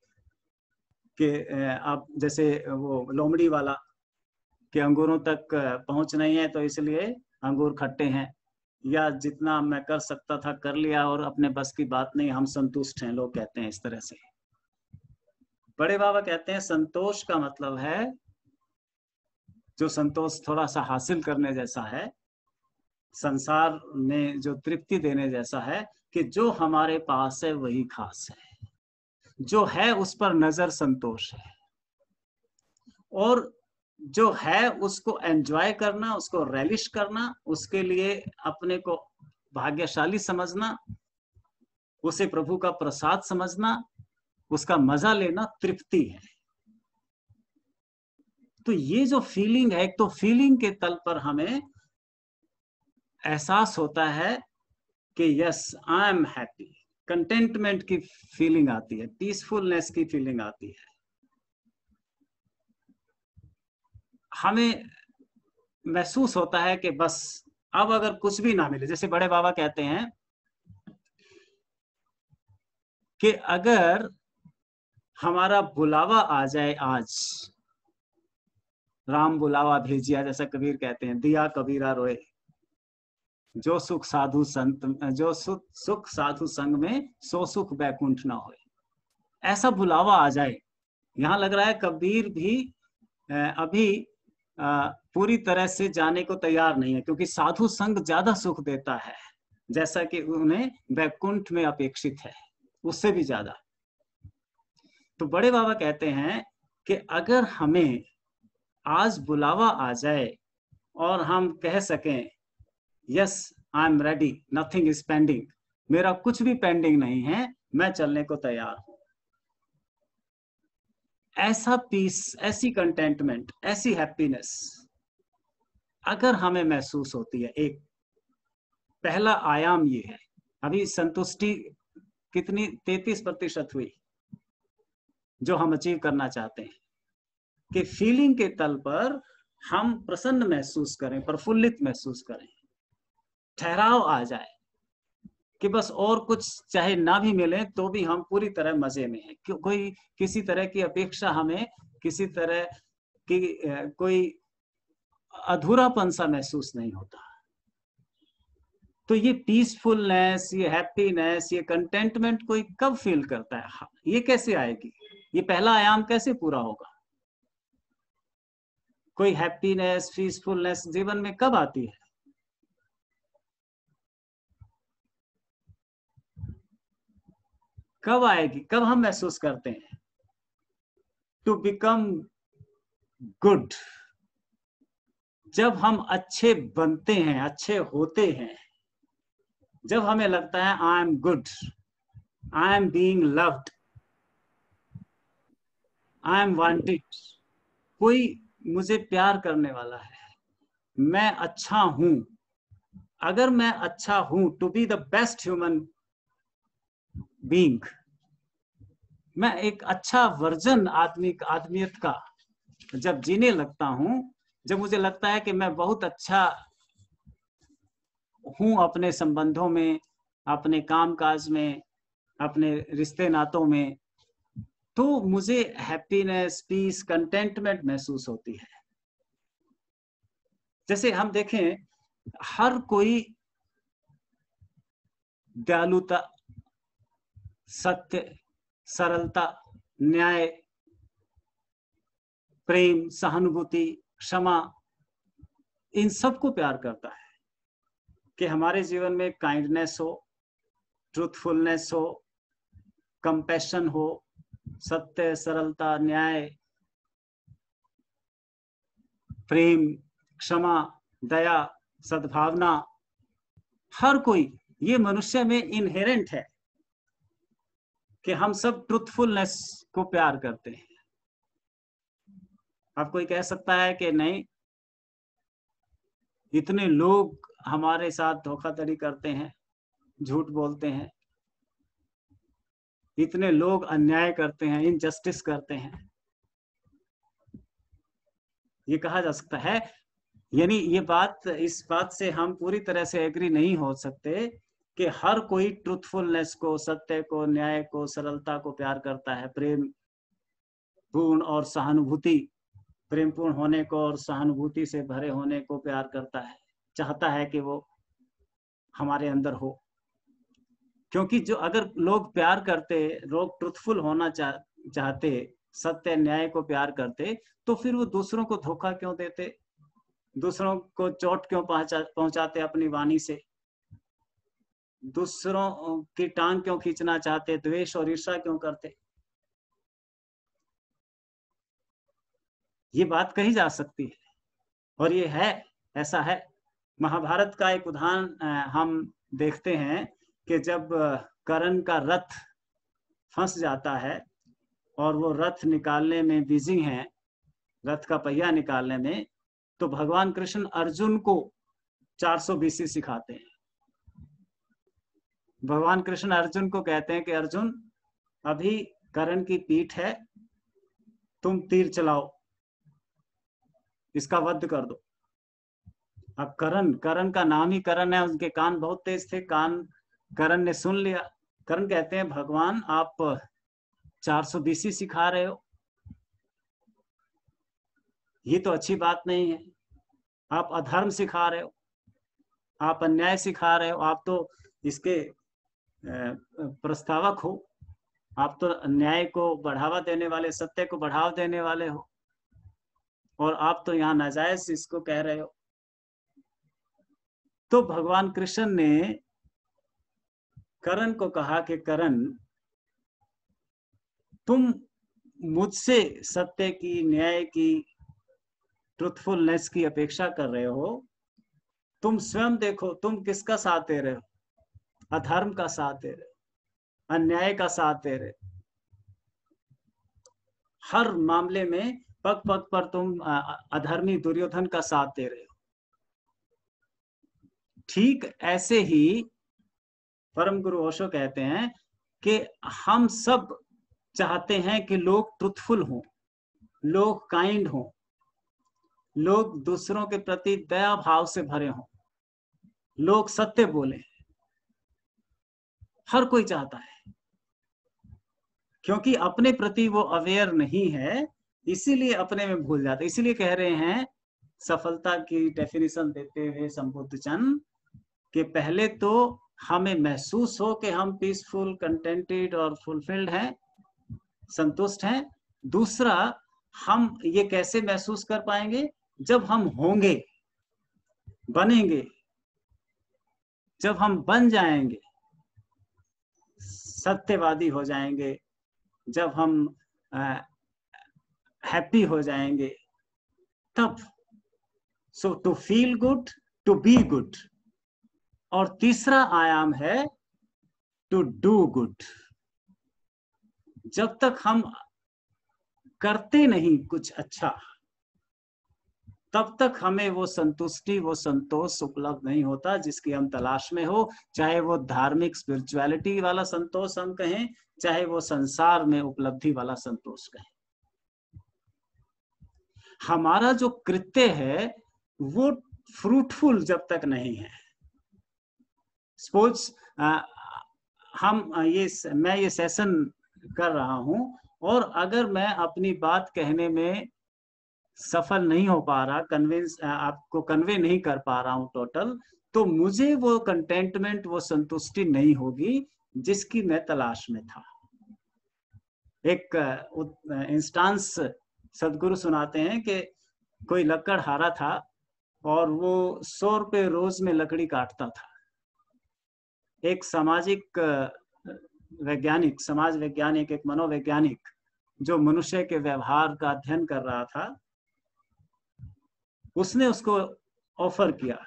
के आप जैसे वो लोमड़ी वाला कि अंगूरों तक पहुंच नहीं है तो इसलिए अंगूर खट्टे हैं, या जितना मैं कर सकता था कर लिया और अपने बस की बात नहीं, हम संतुष्ट हैं, लोग कहते हैं इस तरह से। बड़े बाबा कहते हैं संतोष का मतलब है, जो संतोष थोड़ा सा हासिल करने जैसा है, संसार में जो तृप्ति देने जैसा है, कि जो हमारे पास है वही खास है, जो है उस पर नजर संतोष है, और जो है उसको एंजॉय करना, उसको रेलिश करना, उसके लिए अपने को भाग्यशाली समझना, उसे प्रभु का प्रसाद समझना, उसका मजा लेना तृप्ति है। तो ये जो फीलिंग है, एक तो फीलिंग के तल पर हमें एहसास होता है कि yes I am happy, contentment की फीलिंग आती है, पीसफुलनेस की फीलिंग आती है। हमें महसूस होता है कि बस अब अगर कुछ भी ना मिले, जैसे बड़े बाबा कहते हैं कि अगर हमारा बुलावा आ जाए आज, राम बुलावा भेजिया, जैसा कबीर कहते हैं, दिया कबीरा रोए, जो सुख साधु संत, जो सुख साधु संग में सो सुख बैकुंठ ना होए। ऐसा बुलावा आ जाए। यहाँ लग रहा है कबीर भी अभी पूरी तरह से जाने को तैयार नहीं है, क्योंकि साधु संग ज्यादा सुख देता है, जैसा कि उन्हें बैकुंठ में अपेक्षित है, उससे भी ज्यादा। तो बड़े बाबा कहते हैं कि अगर हमें आज बुलावा आ जाए और हम कह सकें yes I am ready, nothing is pending, मेरा कुछ भी पेंडिंग नहीं है, मैं चलने को तैयार हूं, ऐसा पीस, ऐसी कंटेंटमेंट, ऐसी हैप्पीनेस अगर हमें महसूस होती है, एक पहला आयाम ये है। अभी संतुष्टि कितनी 33% हुई जो हम अचीव करना चाहते हैं, कि फीलिंग के तल पर हम प्रसन्न महसूस करें, प्रफुल्लित महसूस करें, ठहराव आ जाए कि बस और कुछ चाहे ना भी मिले तो भी हम पूरी तरह मजे में हैं। कोई किसी तरह की अपेक्षा, हमें किसी तरह की कोई अधूरापन सा महसूस नहीं होता। तो ये पीसफुलनेस, ये हैप्पीनेस, ये कंटेंटमेंट कोई कब फील करता है? ये कैसे आएगी? ये पहला आयाम कैसे पूरा होगा? कोई हैप्पीनेस, पीसफुलनेस जीवन में कब आती है? कब आएगी? कब हम महसूस करते हैं? टू बिकम गुड, जब हम अच्छे बनते हैं, अच्छे होते हैं, जब हमें लगता है I am good, I am being loved, I am wanted, कोई मुझे प्यार करने वाला है, मैं अच्छा हूं। अगर मैं अच्छा हूं, to be the best human being, मैं एक अच्छा वर्जन आदमियत का जब जीने लगता हूं, जब मुझे लगता है कि मैं बहुत अच्छा हूं अपने संबंधों में, अपने कामकाज में, अपने रिश्ते नातों में, तो मुझे हैप्पीनेस, पीस, कंटेंटमेंट महसूस होती है। जैसे हम देखें, हर कोई दयालुता, सत्य, सरलता, न्याय, प्रेम, सहानुभूति, क्षमा, इन सबको प्यार करता है। कि हमारे जीवन में काइंडनेस हो, ट्रूथफुलनेस हो, कंपैशन हो, सत्य, सरलता, न्याय, प्रेम, क्षमा, दया, सद्भावना, हर कोई, ये मनुष्य में इनहेरेंट है कि हम सब ट्रूथफुलनेस को प्यार करते हैं। अब कोई कह सकता है कि नहीं, इतने लोग हमारे साथ धोखाधड़ी करते हैं, झूठ बोलते हैं, इतने लोग अन्याय करते हैं, इनजस्टिस करते हैं, ये कहा जा सकता है। यानी ये बात, इस बात से हम पूरी तरह से एग्री नहीं हो सकते कि हर कोई ट्रूथफुलनेस को, सत्य को, न्याय को, सरलता को प्यार करता है, प्रेम पूर्ण और सहानुभूति, प्रेम पूर्ण होने को और सहानुभूति से भरे होने को प्यार करता है, चाहता है कि वो हमारे अंदर हो। क्योंकि जो अगर लोग प्यार करते, लोग ट्रूथफुल होना चाहते, सत्य न्याय को प्यार करते, तो फिर वो दूसरों को धोखा क्यों देते, दूसरों को चोट क्यों पहुंचाते अपनी वाणी से, दूसरों की टांग क्यों खींचना चाहते, द्वेष और ईर्ष्या क्यों करते। ये बात कही जा सकती है और ये है, ऐसा है। महाभारत का एक उदाहरण हम देखते हैं कि जब कर्ण का रथ फंस जाता है और वो रथ निकालने में बिजी हैं, रथ का पहिया निकालने में, तो भगवान कृष्ण अर्जुन को 400 BC सिखाते हैं। भगवान कृष्ण अर्जुन को कहते हैं कि अर्जुन, अभी कर्ण की पीठ है, तुम तीर चलाओ, इसका वध कर दो। अब कर्ण का नाम ही कर्ण है, उनके कान बहुत तेज थे, कर्ण ने सुन लिया। कर्ण कहते हैं, भगवान आप 400 BC सिखा रहे हो, ये तो अच्छी बात नहीं है, आप अधर्म सिखा रहे हो, आप अन्याय सिखा रहे हो, आप तो इसके प्रस्तावक हो, आप तो न्याय को बढ़ावा देने वाले, सत्य को बढ़ावा देने वाले हो, और आप तो यहाँ नाजायज इसको कह रहे हो। तो भगवान कृष्ण ने कर्ण को कहा कि कर्ण, तुम मुझसे सत्य की, न्याय की, ट्रूथफुलनेस की अपेक्षा कर रहे हो, तुम स्वयं देखो तुम किसका साथ दे रहे हो, अधर्म का साथ दे रहे हो, अन्याय का साथ दे रहे हो, हर मामले में पग पग पर तुम अधर्मी दुर्योधन का साथ दे रहे हो। ठीक ऐसे ही परम गुरु ओशो कहते हैं कि हम सब चाहते हैं कि लोग ट्रूथफुल हों, लोग काइंड हों, लोग दूसरों के प्रति दया भाव से भरे हों, लोग सत्य बोले, हर कोई चाहता है। क्योंकि अपने प्रति वो अवेयर नहीं है, इसीलिए अपने में भूल जाते। इसीलिए कह रहे हैं, सफलता की डेफिनेशन देते हुए संबुद्ध चंद, कि पहले तो हमें महसूस हो कि हम पीसफुल, कंटेंटेड और फुलफिल्ड हैं, संतुष्ट हैं। दूसरा, हम ये कैसे महसूस कर पाएंगे, जब हम होंगे, बनेंगे, जब हम बन जाएंगे, सत्यवादी हो जाएंगे, जब हम हैप्पी हो जाएंगे, तब। So to feel good, to be good. और तीसरा आयाम है टू डू गुड। जब तक हम करते नहीं कुछ अच्छा, तब तक हमें वो संतुष्टि, वो संतोष उपलब्ध नहीं होता जिसकी हम तलाश में हो। चाहे वो धार्मिक स्पिरिचुअलिटी वाला संतोष हम कहें, चाहे वो संसार में उपलब्धि वाला संतोष कहें। हमारा जो कृत्य है वो फ्रूटफुल जब तक नहीं है। सपोज मैं ये सेशन कर रहा हूं और अगर मैं अपनी बात कहने में सफल नहीं हो पा रहा, आपको कन्वे नहीं कर पा रहा हूं टोटल, तो मुझे वो कंटेंटमेंट, वो संतुष्टि नहीं होगी जिसकी मैं तलाश में था। एक इंस्टांस सदगुरु सुनाते हैं कि कोई लकड़हारा था और वो 100 रुपए रोज में लकड़ी काटता था। एक सामाजिक वैज्ञानिक, समाज वैज्ञानिक, एक मनोवैज्ञानिक जो मनुष्य के व्यवहार का अध्ययन कर रहा था, उसने उसको ऑफर किया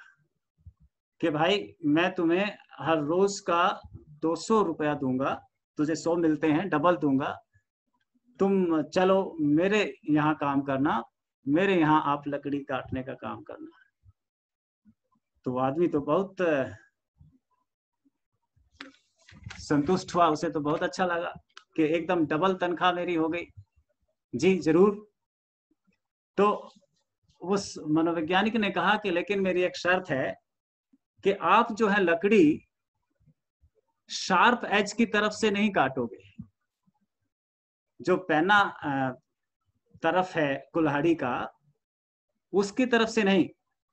कि भाई मैं तुम्हें हर रोज का 200 रुपया दूंगा, तुझे 100 मिलते हैं, डबल दूंगा, तुम चलो मेरे यहाँ काम करना, मेरे यहाँ आप लकड़ी काटने का काम करना। तो आदमी तो बहुत संतुष्ट हुआ, उसे तो बहुत अच्छा लगा कि एकदम डबल तनख्वाह मेरी हो गई। जी जरूर। तो उस मनोवैज्ञानिक ने कहा कि लेकिन मेरी एक शर्त है कि आप जो है लकड़ी शार्प एज की तरफ से नहीं काटोगे, जो पैना तरफ है कुल्हाड़ी का उसकी तरफ से नहीं,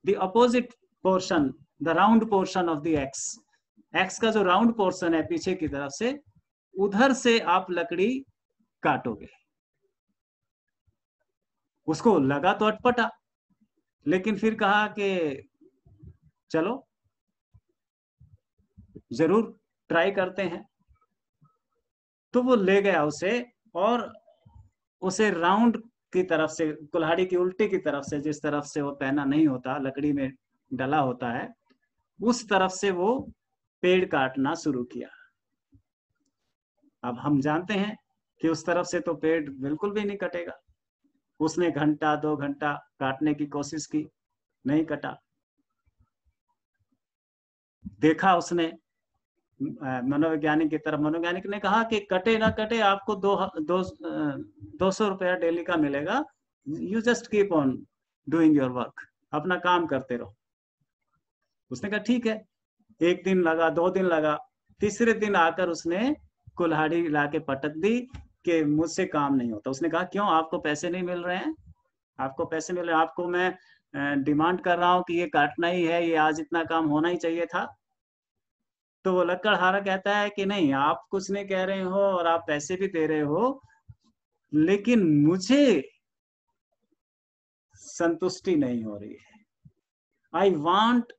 the opposite portion, the round portion of the x, x का जो राउंड पोर्शन है पीछे की तरफ से, उधर से आप लकड़ी काटोगे। उसको लगा तो अटपटा, लेकिन फिर कहा कि चलो जरूर ट्राई करते हैं। तो वो ले गया उसे और उसे राउंड की तरफ से, कुल्हाड़ी की उल्टी की तरफ से, जिस तरफ से वो पैना नहीं होता, लकड़ी में डला होता है, उस तरफ से वो पेड़ काटना शुरू किया। अब हम जानते हैं कि उस तरफ से तो पेड़ बिल्कुल भी नहीं कटेगा। उसने घंटा 2 घंटा काटने की कोशिश की, नहीं कटा। देखा उसने मनोवैज्ञानिक की तरफ, मनोवैज्ञानिक ने कहा कि कटे ना कटे आपको 200 रुपया डेली का मिलेगा, you just keep on doing your work, अपना काम करते रहो। उसने कहा ठीक है। 1 दिन लगा, 2 दिन लगा, तीसरे दिन आकर उसने कुल्हाड़ी लाके पटक दी कि मुझसे काम नहीं होता। उसने कहा क्यों, आपको पैसे नहीं मिल रहे हैं? आपको पैसे मिल रहे हैं, आपको मैं डिमांड कर रहा हूं कि ये काटना ही है, ये आज इतना काम होना ही चाहिए था। तो वो लकड़हारा कहता है कि नहीं, आप कुछ नहीं कह रहे हो और आप पैसे भी दे रहे हो, लेकिन मुझे संतुष्टि नहीं हो रही है। I want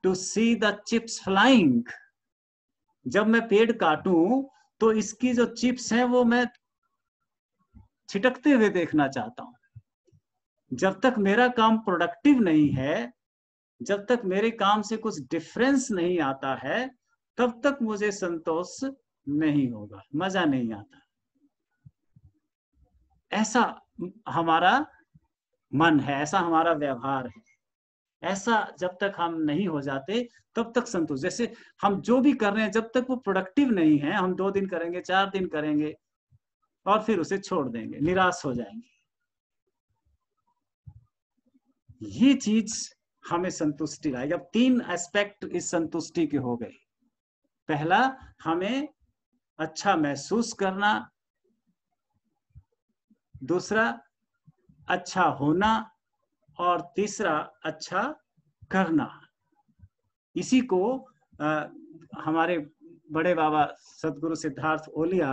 to see the chips flying. जब मैं पेड़ काटूं तो इसकी जो चिप्स हैं वो मैं छिटकते हुए देखना चाहता हूं। जब तक मेरा काम प्रोडक्टिव नहीं है, जब तक मेरे काम से कुछ डिफरेंस नहीं आता है, तब तक मुझे संतोष नहीं होगा, मजा नहीं आता। ऐसा हमारा मन है, ऐसा हमारा व्यवहार है। ऐसा जब तक हम नहीं हो जाते तब तक संतोष, जैसे हम जो भी कर रहे हैं जब तक वो प्रोडक्टिव नहीं है, हम 2 दिन करेंगे, 4 दिन करेंगे और फिर उसे छोड़ देंगे, निराश हो जाएंगे। ये चीज हमें संतुष्टि लाएगी। अब 3 एस्पेक्ट इस संतुष्टि के हो गए। पहला, हमें अच्छा महसूस करना। दूसरा, अच्छा होना। और तीसरा, अच्छा करना। इसी को हमारे बड़े बाबा सदगुरु सिद्धार्थ ओलिया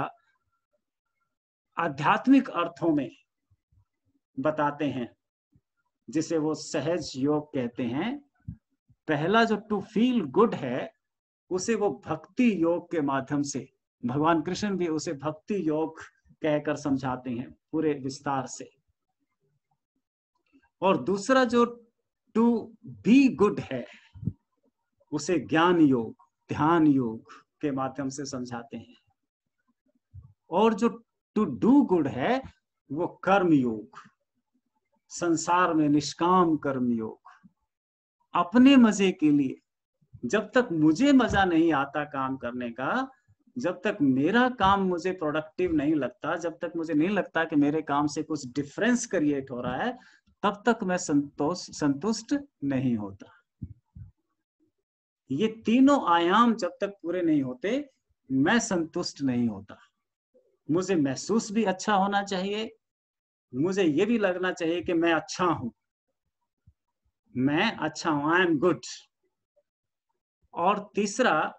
आध्यात्मिक अर्थों में बताते हैं, जिसे वो सहज योग कहते हैं। पहला जो टू फील गुड है, उसे वो भक्ति योग के माध्यम से, भगवान कृष्ण भी उसे भक्ति योग कहकर समझाते हैं पूरे विस्तार से। और दूसरा जो टू बी गुड है, उसे ज्ञान योग, ध्यान योग के माध्यम से समझाते हैं। और जो टू डू गुड है, वो कर्म योग, संसार में निष्काम कर्म योग, अपने मजे के लिए। जब तक मुझे मजा नहीं आता काम करने का, जब तक मेरा काम मुझे प्रोडक्टिव नहीं लगता, जब तक मुझे नहीं लगता कि मेरे काम से कुछ डिफरेंस क्रिएट हो रहा है, तब तक मैं संतुष्ट नहीं होता। ये तीनों आयाम जब तक पूरे नहीं होते, मैं संतुष्ट नहीं होता। मुझे महसूस भी अच्छा होना चाहिए, मुझे ये भी लगना चाहिए कि मैं अच्छा हूं, मैं अच्छा हूं, आई एम गुड। और तीसरा,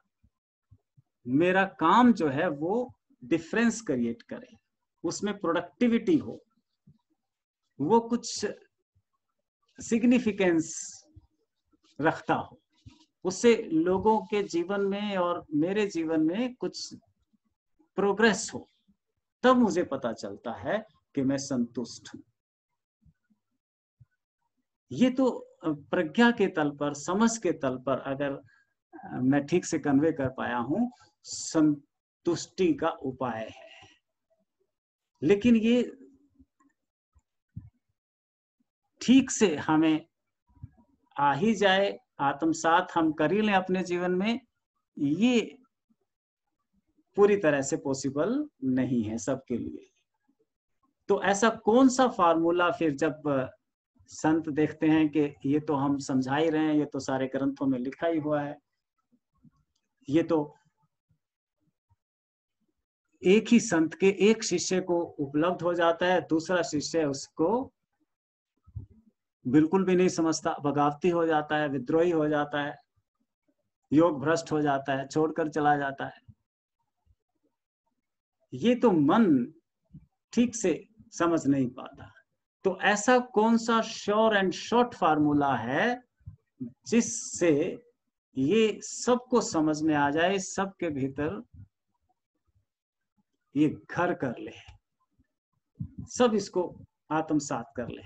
मेरा काम जो है वो डिफरेंस क्रिएट करे, उसमें प्रोडक्टिविटी हो, वो कुछ सिग्निफिकेंस रखता हो, उससे लोगों के जीवन में और मेरे जीवन में कुछ प्रोग्रेस हो, तब मुझे पता चलता है कि मैं संतुष्ट हूं। ये तो प्रज्ञा के तल पर, समझ के तल पर अगर मैं ठीक से कन्वे कर पाया हूं, संतुष्टि का उपाय है। लेकिन ये ठीक से हमें आ ही जाए, आत्मसात हम कर ही लें अपने जीवन में, ये पूरी तरह से पॉसिबल नहीं है सबके लिए। तो ऐसा कौन सा फार्मूला फिर, जब संत देखते हैं कि ये तो हम समझा ही रहे हैं, ये तो सारे ग्रंथों में लिखा ही हुआ है, ये तो एक ही संत के एक शिष्य को उपलब्ध हो जाता है, दूसरा शिष्य उसको बिल्कुल भी नहीं समझता, बगावती हो जाता है, विद्रोही हो जाता है, योग भ्रष्ट हो जाता है, छोड़कर चला जाता है। ये तो मन ठीक से समझ नहीं पाता। तो ऐसा कौन सा श्योर एंड शॉर्ट फार्मूला है जिससे ये सबको समझ में आ जाए, सबके भीतर ये घर कर ले, सब इसको आत्मसात कर ले?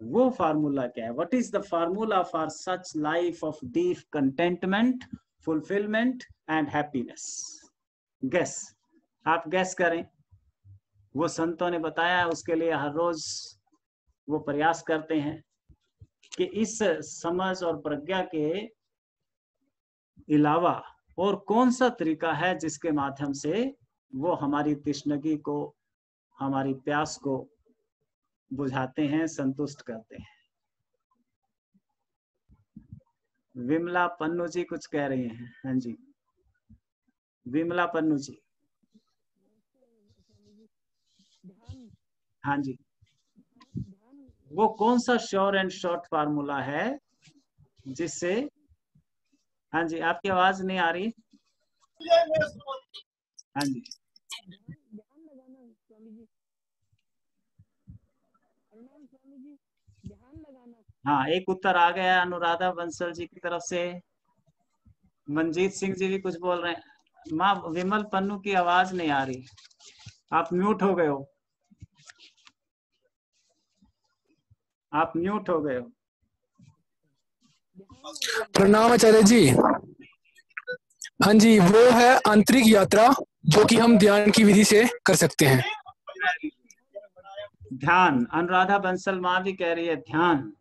वो फार्मूला क्या है? What is the formula for such life of deep contentment, fulfilment and happiness? Guess, आप गैस करें। वो संतों ने बताया है, उसके लिए हर रोज वो प्रयास करते हैं कि इस समझ और प्रज्ञा के अलावा और कौन सा तरीका है जिसके माध्यम से वो हमारी तृष्णगी को, हमारी प्यास को बुझाते हैं, संतुष्ट करते हैं। विमला पन्नू जी कुछ कह रही हैं। हाँ जी, विमला पन्नू जी। हाँ जी, वो कौन सा श्योर एंड शॉर्ट फार्मूला है जिससे, हाँ जी, आपकी आवाज नहीं आ रही। हाँ जी, हाँ, एक उत्तर आ गया अनुराधा बंसल जी की तरफ से। मनजीत सिंह जी भी कुछ बोल रहे हैं। माँ विमल पन्नू की आवाज नहीं आ रही, आप म्यूट हो गए हो, आप म्यूट हो गए हो। प्रणाम आचार्य जी। हाँ जी, वो है आंतरिक यात्रा जो कि हम ध्यान की विधि से कर सकते हैं। ध्यान, अनुराधा बंसल माँ भी कह रही है ध्यान,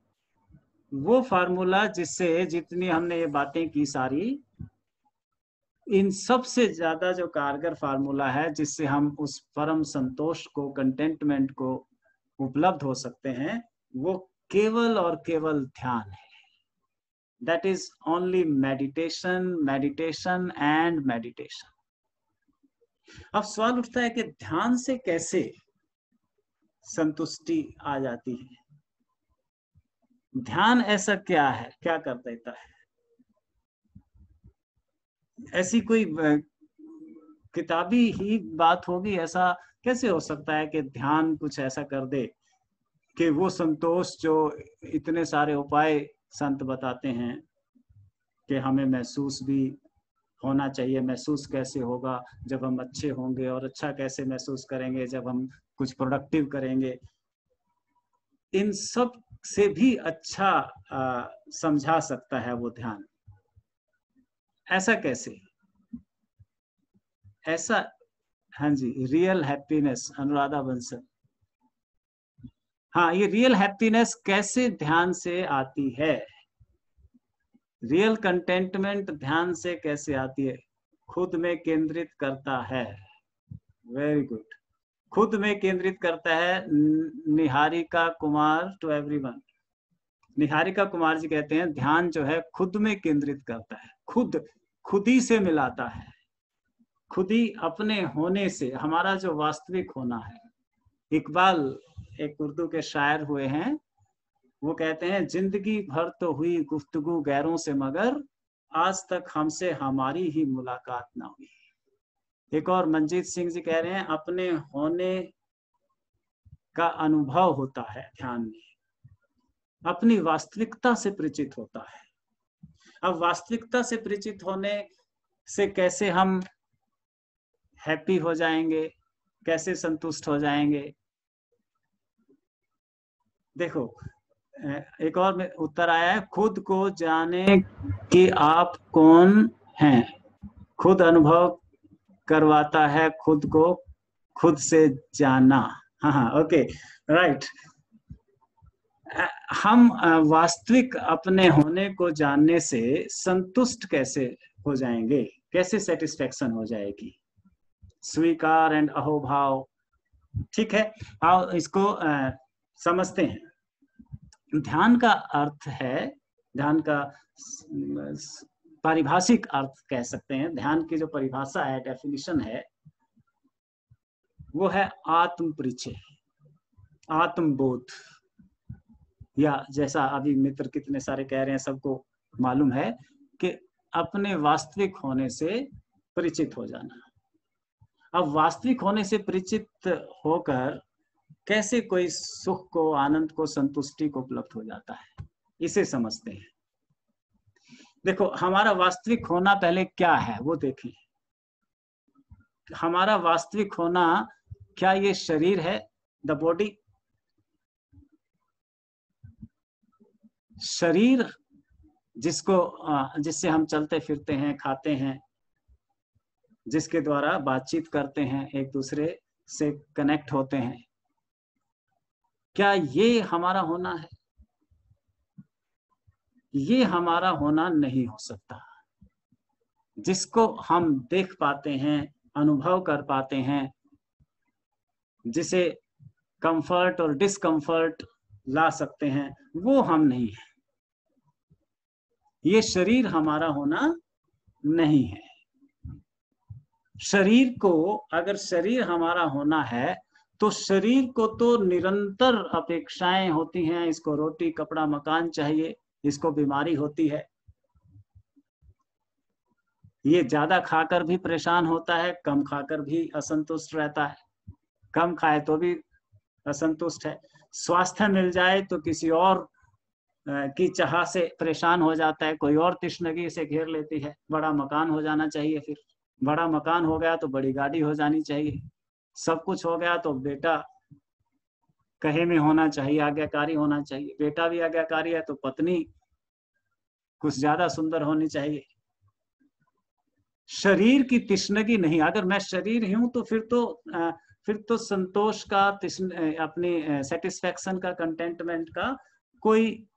वो फार्मूला जिससे जितनी हमने ये बातें की सारी, इन सबसे ज्यादा जो कारगर फार्मूला है जिससे हम उस परम संतोष को, कंटेंटमेंट को उपलब्ध हो सकते हैं, वो केवल और केवल ध्यान है। That is only meditation, meditation and meditation. अब सवाल उठता है कि ध्यान से कैसे संतुष्टि आ जाती है? ध्यान ऐसा क्या है, क्या कर देता है? ऐसी कोई किताबी ही बात होगी? ऐसा कैसे हो सकता है कि ध्यान कुछ ऐसा कर दे कि वो संतोष जो इतने सारे उपाय संत बताते हैं कि हमें महसूस भी होना चाहिए। महसूस कैसे होगा? जब हम अच्छे होंगे। और अच्छा कैसे महसूस करेंगे? जब हम कुछ प्रोडक्टिव करेंगे। इन सब से भी अच्छा समझा सकता है वो ध्यान। ऐसा कैसे? ऐसा, हाँ जी, रियल हैप्पीनेस, अनुराधा बंसल। हाँ, ये रियल हैप्पीनेस कैसे ध्यान से आती है? रियल कंटेंटमेंट ध्यान से कैसे आती है? खुद में केंद्रित करता है। वेरी गुड, खुद में केंद्रित करता है। निहारिका कुमार टू एवरीवन, निहारिका कुमार जी कहते हैं ध्यान जो है खुद में केंद्रित करता है, खुद ही से मिलाता है, खुद ही अपने होने से, हमारा जो वास्तविक होना है। इकबाल एक उर्दू के शायर हुए हैं, वो कहते हैं जिंदगी भर तो हुई गुफ्तगू गैरों से, मगर आज तक हमसे हमारी ही मुलाकात ना हुई। एक और मंजीत सिंह जी कह रहे हैं अपने होने का अनुभव होता है ध्यान में, अपनी वास्तविकता से परिचित होता है। अब वास्तविकता से परिचित होने से कैसे हम हैप्पी हो जाएंगे, कैसे संतुष्ट हो जाएंगे? देखो एक और उत्तर आया है, खुद को जाने कि आप कौन हैं, खुद अनुभव करवाता है खुद को खुद से जाना। हाँ, ओके, राइट। हम वास्तविक अपने होने को जानने से संतुष्ट कैसे हो जाएंगे, कैसे सेटिस्फेक्शन हो जाएगी? स्वीकार एंड अहोभाव। ठीक है, आओ इसको समझते हैं। ध्यान का अर्थ है, ध्यान का पारिभाषिक अर्थ कह सकते हैं, ध्यान की जो परिभाषा है, डेफिनेशन है, वो है आत्म परिचय, आत्मबोध, या जैसा अभी मित्र कितने सारे कह रहे हैं, सबको मालूम है कि अपने वास्तविक होने से परिचित हो जाना। अब वास्तविक होने से परिचित होकर कैसे कोई सुख को, आनंद को, संतुष्टि को उपलब्ध हो जाता है, इसे समझते हैं। देखो, हमारा वास्तविक होना पहले क्या है वो देखें। हमारा वास्तविक होना, क्या ये शरीर है, द बॉडी? शरीर जिससे हम चलते फिरते हैं, खाते हैं, जिसके द्वारा बातचीत करते हैं, एक दूसरे से कनेक्ट होते हैं, क्या ये हमारा होना है? ये हमारा होना नहीं हो सकता। जिसको हम देख पाते हैं, अनुभव कर पाते हैं, जिसे कंफर्ट और डिस्कंफर्ट ला सकते हैं, वो हम नहीं है। ये शरीर हमारा होना नहीं है। शरीर को, अगर शरीर हमारा होना है तो शरीर को तो निरंतर अपेक्षाएं होती हैं, इसको रोटी कपड़ा मकान चाहिए, इसको बीमारी होती है, ये ज्यादा खाकर भी परेशान होता है, कम खाकर भी असंतुष्ट रहता है, कम खाए तो भी असंतुष्ट है, स्वास्थ्य मिल जाए तो किसी और की चाह से परेशान हो जाता है, कोई और तृष्णगी से घेर लेती है, बड़ा मकान हो जाना चाहिए, फिर बड़ा मकान हो गया तो बड़ी गाड़ी हो जानी चाहिए, सब कुछ हो गया तो बेटा कहे में होना चाहिए, आज्ञाकारी होना चाहिए, बेटा भी आज्ञाकारी है तो पत्नी कुछ ज्यादा सुंदर होनी चाहिए। शरीर की तृष्णगी नहीं, अगर मैं शरीर ही हूं तो फिर तो संतोष का, अपनी सेटिस्फेक्शन का, कंटेंटमेंट का कोई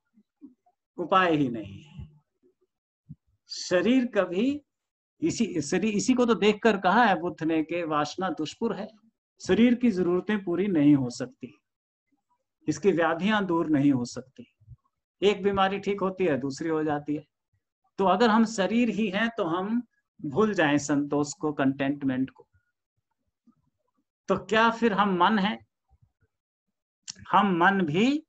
उपाय ही नहीं है। शरीर कभी इसी को तो देखकर कहा है बुद्ध ने कि वासना दुष्पुर है, शरीर की जरूरतें पूरी नहीं हो सकती, इसकी व्याधियां दूर नहीं हो सकती, एक बीमारी ठीक होती है दूसरी हो जाती है। तो अगर हम शरीर ही हैं तो हम भूल जाएं संतोष को, कंटेंटमेंट को, तो क्या फिर हम मन हैं? हम मन भी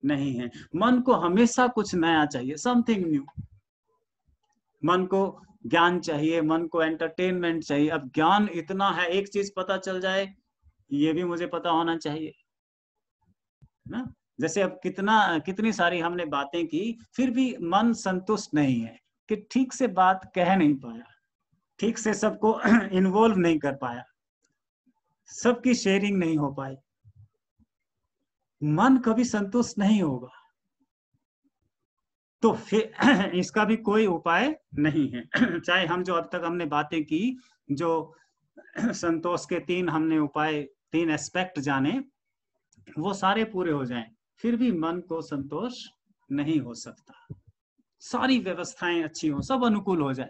नहीं है। मन को हमेशा कुछ नया चाहिए, समथिंग न्यू। मन को ज्ञान चाहिए, मन को एंटरटेनमेंट चाहिए। अब ज्ञान इतना है, एक चीज पता चल जाए ये भी मुझे पता होना चाहिए ना। जैसे अब कितनी सारी हमने बातें की, फिर भी मन संतुष्ट नहीं है कि ठीक से बात कह नहीं पाया, ठीक से सबको इन्वॉल्व नहीं कर पाया, सबकी शेयरिंग नहीं हो पाई। मन कभी संतुष्ट नहीं होगा, तो फिर इसका भी कोई उपाय नहीं है। चाहे हम जो अब तक हमने बातें की, जो संतोष के हमने उपाय, 3 एस्पेक्ट जाने, वो सारे पूरे हो जाएं, फिर भी मन को संतोष नहीं हो सकता। सारी व्यवस्थाएं अच्छी हो, सब अनुकूल हो जाए,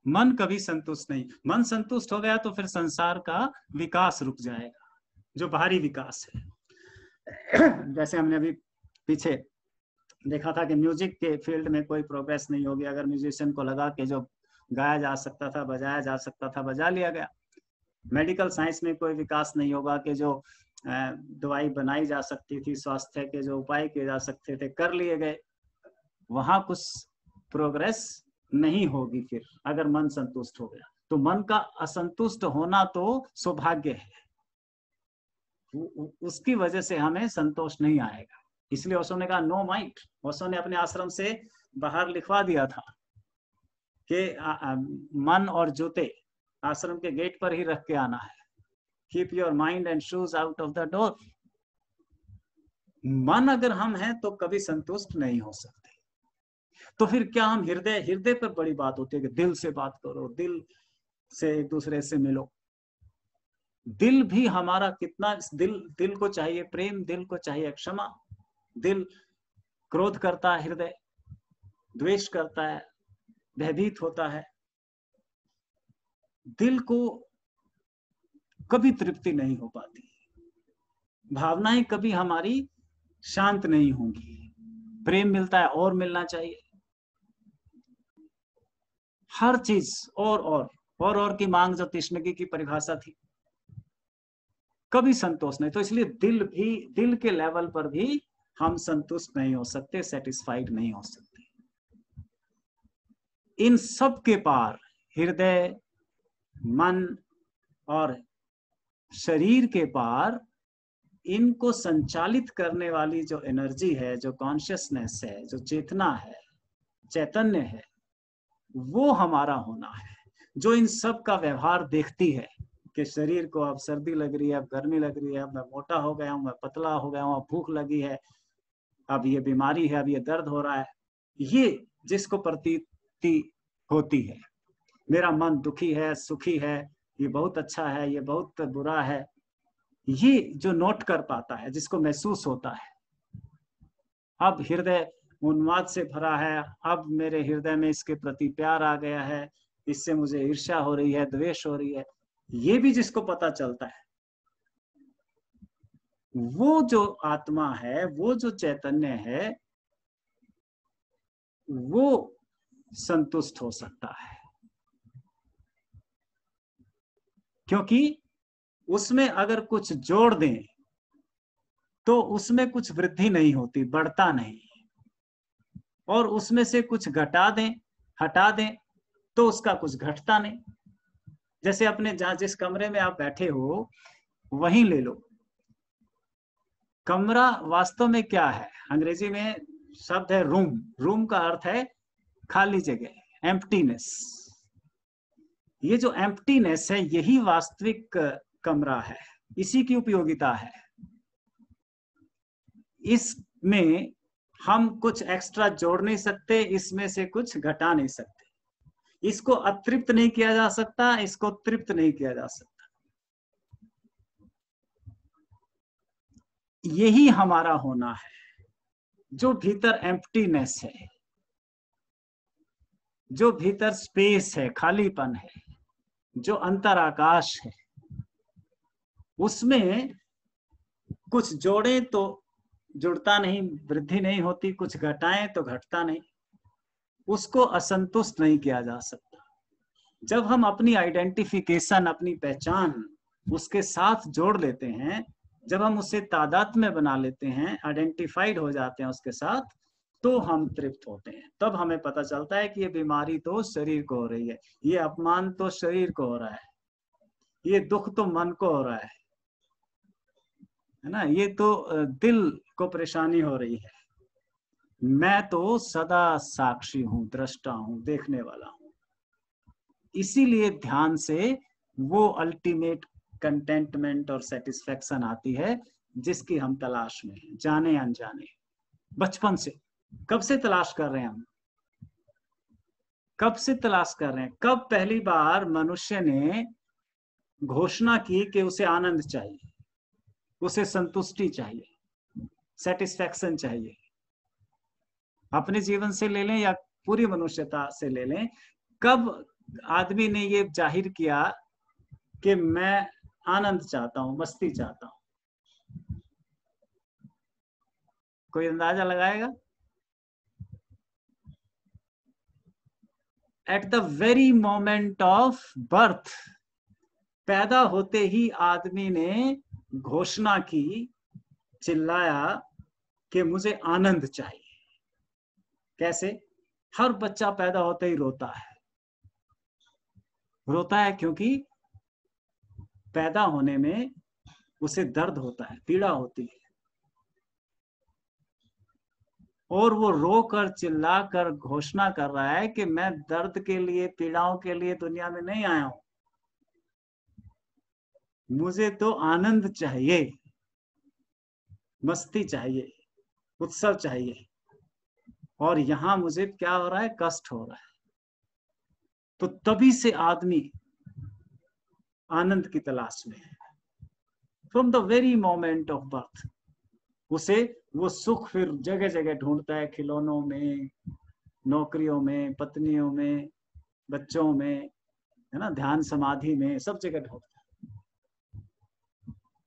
मन कभी संतुष्ट नहीं। मन संतुष्ट हो गया तो फिर संसार का विकास रुक जाएगा, जो बाहरी विकास है। जैसे हमने अभी पीछे देखा था कि म्यूजिक के फील्ड में कोई प्रोग्रेस नहीं होगी। अगर म्यूजिशियन को लगा कि जो गाया जा सकता था, बजाया जा सकता था, बजा लिया गया। मेडिकल साइंस में कोई विकास नहीं होगा कि जो दवाई बनाई जा सकती थी, स्वास्थ्य के जो उपाय किए जा सकते थे, कर लिए गए। वहां कुछ प्रोग्रेस नहीं होगी फिर, अगर मन संतुष्ट हो गया। तो मन का असंतुष्ट होना तो सौभाग्य है, उसकी वजह से हमें संतोष नहीं आएगा। इसलिए ओशो ने कहा नो माइट। ओशो ने अपने आश्रम से बाहर लिखवा दिया था कि मन और जूते आश्रम के गेट पर ही रख के आना है। Keep your mind and shoes out of the door. मन अगर हम हैं तो कभी संतुष्ट नहीं हो सकते। तो फिर क्या हम हृदय पर बड़ी बात होती है कि दिल से बात करो, दिल से एक दूसरे से मिलो। दिल भी हमारा कितना, दिल को चाहिए प्रेम, दिल को चाहिए क्षमा। दिल क्रोध करता है, हृदय द्वेष करता है, भयभीत होता है। दिल को कभी तृप्ति नहीं हो पाती, भावनाएं कभी हमारी शांत नहीं होंगी। प्रेम मिलता है और मिलना चाहिए, हर चीज और की मांग जो तृष्णगी की परिभाषा थी, कभी संतोष नहीं। तो इसलिए दिल के लेवल पर भी हम संतुष्ट नहीं हो सकते, सेटिस्फाइड नहीं हो सकते। इन सब के पार हृदय, मन और शरीर के पार इनको संचालित करने वाली जो एनर्जी है, जो कॉन्शियसनेस है, जो चेतना है, चैतन्य है, वो हमारा होना है। जो इन सब का व्यवहार देखती है कि शरीर को अब सर्दी लग रही है, अब गर्मी लग रही है, अब मैं मोटा हो गया हूं, मैं पतला हो गया हूं, अब भूख लगी है, अब ये बीमारी है, अब ये दर्द हो रहा है, ये जिसको प्रतीति होती है, मेरा मन दुखी है, सुखी है, ये बहुत अच्छा है, ये बहुत बुरा है, ये जो नोट कर पाता है, जिसको महसूस होता है, अब हृदय उन्माद से भरा है, अब मेरे हृदय में इसके प्रति प्यार आ गया है, इससे मुझे ईर्ष्या हो रही है, द्वेष हो रही है, ये भी जिसको पता चलता है, वो जो आत्मा है, वो जो चैतन्य है, वो संतुष्ट हो सकता है। क्योंकि उसमें अगर कुछ जोड़ दें तो उसमें कुछ वृद्धि नहीं होती, बढ़ता नहीं, और उसमें से कुछ घटा दें, हटा दें तो उसका कुछ घटता नहीं। जैसे अपने जिस कमरे में आप बैठे हो वहीं ले लो। कमरा वास्तव में क्या है? अंग्रेजी में शब्द है रूम। रूम का अर्थ है खाली जगह, एम्प्टीनेस। ये जो एम्प्टीनेस है, यही वास्तविक कमरा है, इसी की उपयोगिता है। इसमें हम कुछ एक्स्ट्रा जोड़ नहीं सकते, इसमें से कुछ घटा नहीं सकते, इसको अतृप्त नहीं किया जा सकता, इसको तृप्त नहीं किया जा सकता। यही हमारा होना है। जो भीतर एम्प्टीनेस है, जो भीतर स्पेस है, खालीपन है, जो अंतर आकाश है, उसमें कुछ जोड़े तो जुड़ता नहीं, वृद्धि नहीं होती, कुछ घटाएं तो घटता नहीं, उसको असंतुष्ट नहीं किया जा सकता। जब हम अपनी आइडेंटिफिकेशन, अपनी पहचान उसके साथ जोड़ लेते हैं, जब हम उसे तादाद में बना लेते हैं, आइडेंटिफाइड हो जाते हैं उसके साथ, तो हम तृप्त होते हैं। तब हमें पता चलता है कि ये बीमारी तो शरीर को हो रही है, ये अपमान तो शरीर को हो रहा है, ये दुख तो मन को हो रहा है ना, ये तो दिल को परेशानी हो रही है। मैं तो सदा साक्षी हूं, दृष्टा हूं, देखने वाला हूं। इसीलिए ध्यान से वो अल्टीमेट कंटेंटमेंट और सेटिस्फेक्शन आती है जिसकी हम तलाश में हैं, जाने अनजाने, बचपन से। कब से तलाश कर रहे हैं हम? कब से तलाश कर रहे हैं? कब पहली बार मनुष्य ने घोषणा की कि उसे आनंद चाहिए, उसे संतुष्टि चाहिए, सेटिस्फेक्शन चाहिए? अपने जीवन से ले लें या पूरी मनुष्यता से ले लें, कब आदमी ने ये जाहिर किया कि मैं आनंद चाहता हूं, मस्ती चाहता हूं? कोई अंदाजा लगाएगा? At the very moment of birth, पैदा होते ही आदमी ने घोषणा की, चिल्लाया कि मुझे आनंद चाहिए। कैसे? हर बच्चा पैदा होते ही रोता है। रोता है क्योंकि पैदा होने में उसे दर्द होता है, पीड़ा होती है, और वो रोकर चिल्लाकर घोषणा कर रहा है कि मैं दर्द के लिए, पीड़ाओं के लिए दुनिया में नहीं आया हूं, मुझे तो आनंद चाहिए, मस्ती चाहिए, उत्सव चाहिए, और यहां मुझे क्या हो रहा है, कष्ट हो रहा है। तो तभी से आदमी आनंद की तलाश में है। From the very moment of birth उसे वो सुख फिर जगह जगह ढूंढता है, खिलौनों में, नौकरियों में, पत्नियों में, बच्चों में, है ना, ध्यान समाधि में, सब जगह ढूंढता है।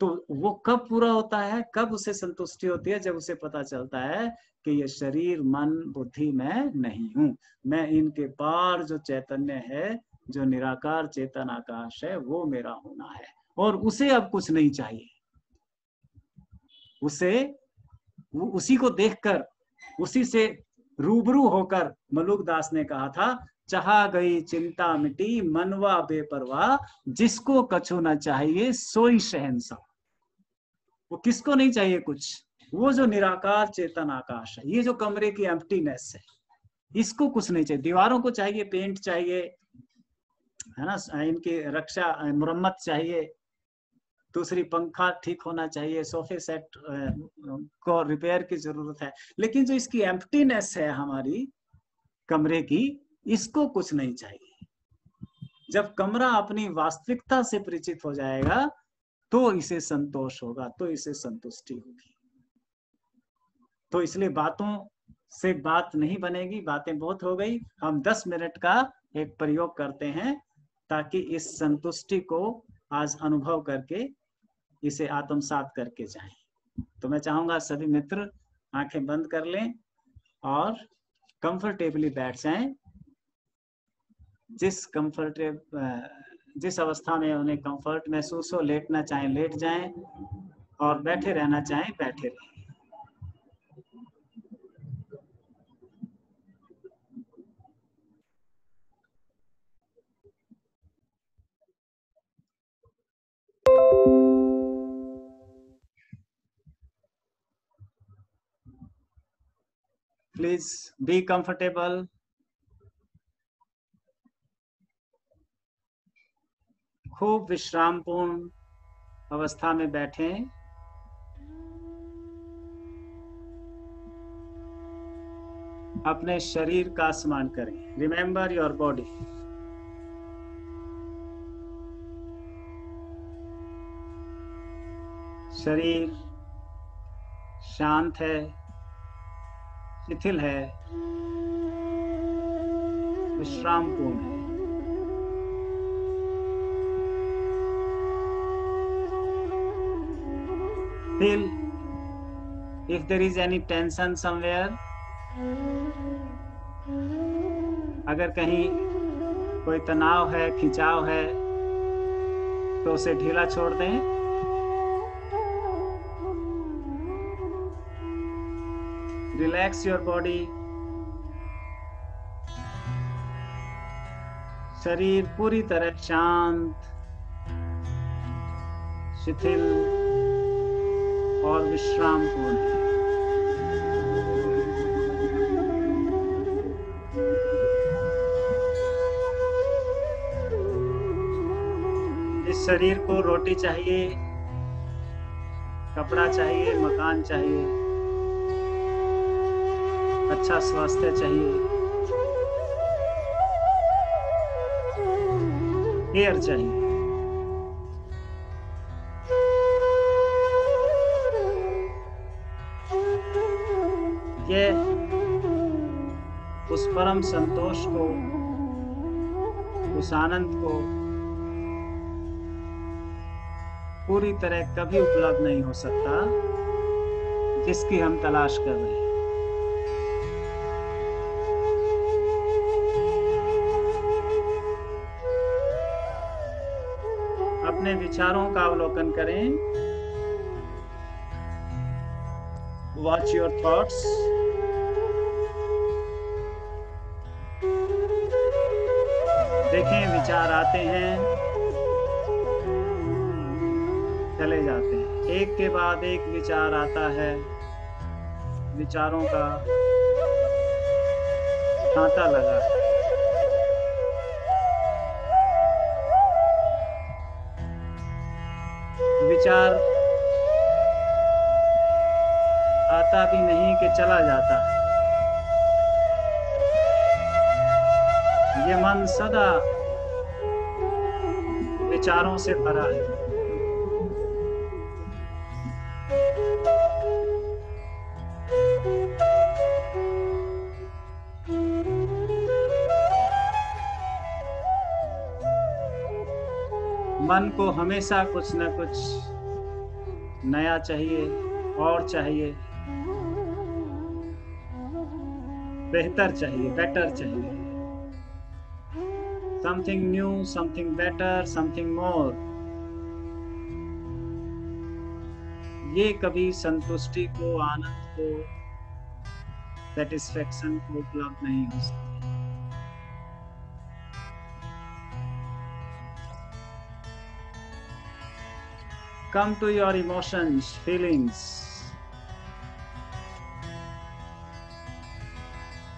तो वो कब पूरा होता है, कब उसे संतुष्टि होती है, जब उसे पता चलता है कि ये शरीर, मन, बुद्धि मैं नहीं हूं, मैं इनके पार जो चैतन्य है, जो निराकार चेतन आकाश है, वो मेरा होना है, और उसे अब कुछ नहीं चाहिए। उसी को देखकर, उसी से रूबरू होकर मलुकदास ने कहा था, चाहा गई चिंता मिटी, मनवा बेपरवाह, जिसको कछु न चाहिए सोई शहंशाह। वो किसको नहीं चाहिए कुछ, वो जो निराकार चेतन आकाश है, ये जो कमरे की एम्प्टीनेस है, इसको कुछ नहीं चाहिए। दीवारों को चाहिए पेंट चाहिए, है ना, इनकी रक्षा मुरम्मत चाहिए, दूसरी पंखा ठीक होना चाहिए, सोफे सेट को रिपेयर की जरूरत है, लेकिन जो इसकी एम्प्टीनेस है हमारी कमरे की, इसको कुछ नहीं चाहिए। जब कमरा अपनी वास्तविकता से परिचित हो जाएगा तो इसे संतोष होगा, तो इसे संतुष्टि होगी। तो इसलिए बातों से बात नहीं बनेगी, बातें बहुत हो गई। हम 10 मिनट का एक प्रयोग करते हैं ताकि इस संतुष्टि को आज अनुभव करके इसे आत्मसात करके जाएं। तो मैं चाहूंगा सभी मित्र आंखें बंद कर लें और कंफर्टेबली बैठ जाएं। जिस अवस्था में उन्हें कंफर्ट महसूस हो, लेटना चाहें लेट जाएं, और बैठे रहना चाहें बैठे रहें। Please be comfortable. खूब विश्रामपूर्ण अवस्था में बैठें। अपने शरीर का स्मरण करें। Remember your body. शरीर शांत है, शिथिल है, विश्रामपूर्ण है। Feel if there is any tension somewhere. अगर कहीं कोई तनाव है, खिंचाव है, तो उसे ढीला छोड़ दें। Relax your body. शरीर पूरी तरह शांत, शिथिल और विश्रामपूर्ण है। इस शरीर को रोटी चाहिए, कपड़ा चाहिए, मकान चाहिए, अच्छा स्वास्थ्य चाहिए, केयर चाहिए। ये उस परम संतोष को, उस आनंद को पूरी तरह कभी उपलब्ध नहीं हो सकता जिसकी हम तलाश कर रहे हैं। अपने विचारों का अवलोकन करें। Watch your thoughts. देखें विचार आते हैं, चले जाते हैं। एक के बाद एक विचार आता है, विचारों का तांता लगा है। विचार आता भी नहीं कि चला जाता है। ये मन सदा विचारों से भरा है। मन को हमेशा कुछ न कुछ नया चाहिए, और चाहिए, बेहतर चाहिए, बेटर चाहिए। Something new, something better, something more। ये कभी संतुष्टि को, आनंद को, सेटिस्फेक्शन को उपलब्ध नहीं हो सकता। Come to your emotions, feelings।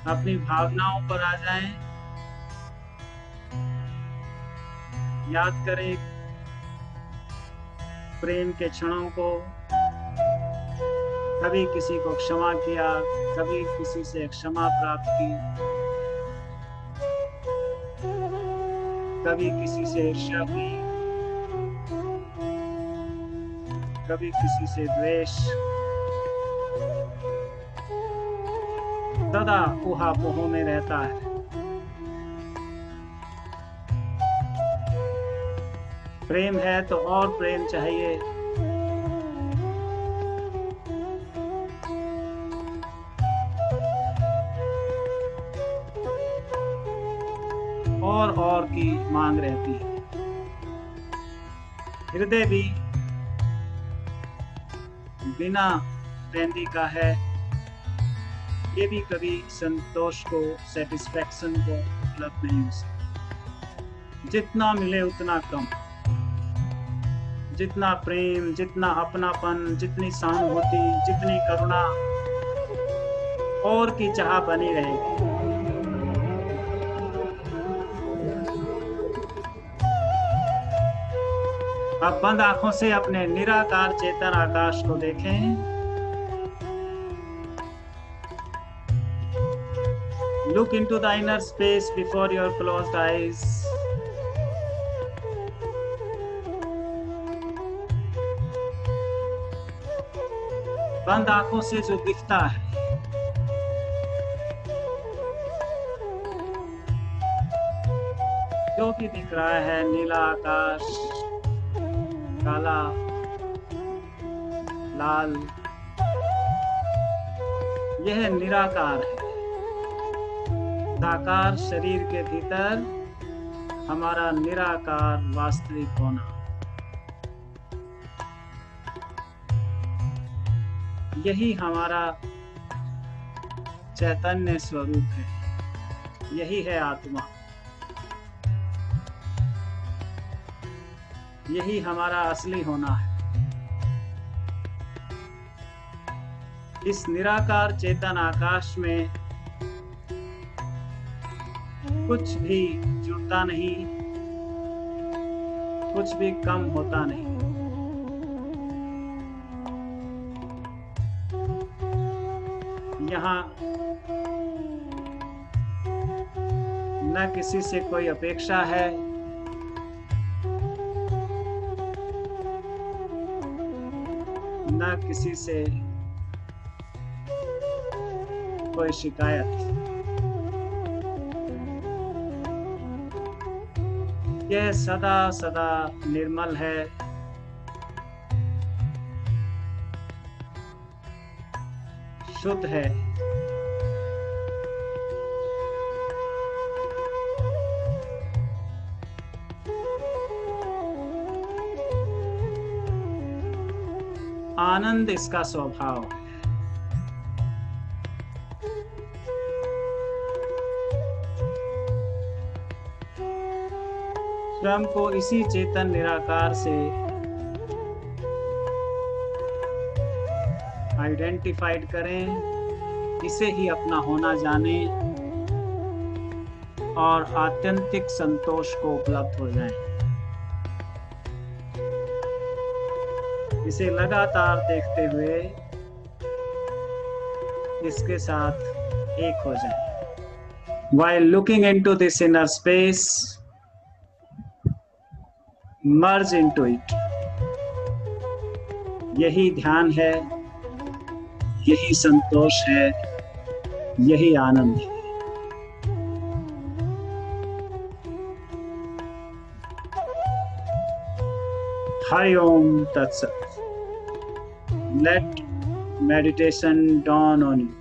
अपनी भावनाओं पर आ जाएं। याद करें प्रेम के क्षणों को। कभी किसी को क्षमा किया, कभी किसी से क्षमा प्राप्त की, कभी किसी से ईर्ष्या हुई, कभी किसी से द्वेष। सदा ऊहापोह में रहता है। प्रेम है तो और प्रेम चाहिए। और की मांग रहती है। हृदय भी बिना रेंदी का है। ये भी कभी संतोष को, सेटिस्फेक्शन को उपलब्ध नहीं हो सकता। जितना मिले उतना कम। जितना प्रेम, जितना अपनापन, जितनी सहानुभूति, जितनी करुणा, और की चाह बनी रहेगी। अब बंद आंखों से अपने निराकार चेतन आकाश को देखें। Look into the inner space before your closed eyes. बंद आंखों से जो दिखता है, जो भी दिख रहा है, नीला आकाश, काला, लाल, यह निराकार है। साकार शरीर के भीतर हमारा निराकार वास्तविक होना, यही हमारा चैतन्य स्वरूप है। यही है आत्मा। यही हमारा असली होना है। इस निराकार चेतन आकाश में कुछ भी जुड़ता नहीं, कुछ भी कम होता नहीं। यहाँ न किसी से कोई अपेक्षा है, न किसी से कोई शिकायत। यह सदा सदा निर्मल है, शुद्ध है। आनंद इसका स्वभाव है। स्वयं को इसी चेतन निराकार से आइडेंटिफाइड करें, इसे ही अपना होना जाने और आत्यंतिक संतोष को उपलब्ध हो जाएं। इसे लगातार देखते हुए इसके साथ एक हो जाएं। While looking into this inner space, merge into it. यही ध्यान है, यही संतोष है, यही आनंद है। Hari Om Tat Sat. Let meditation dawn on you.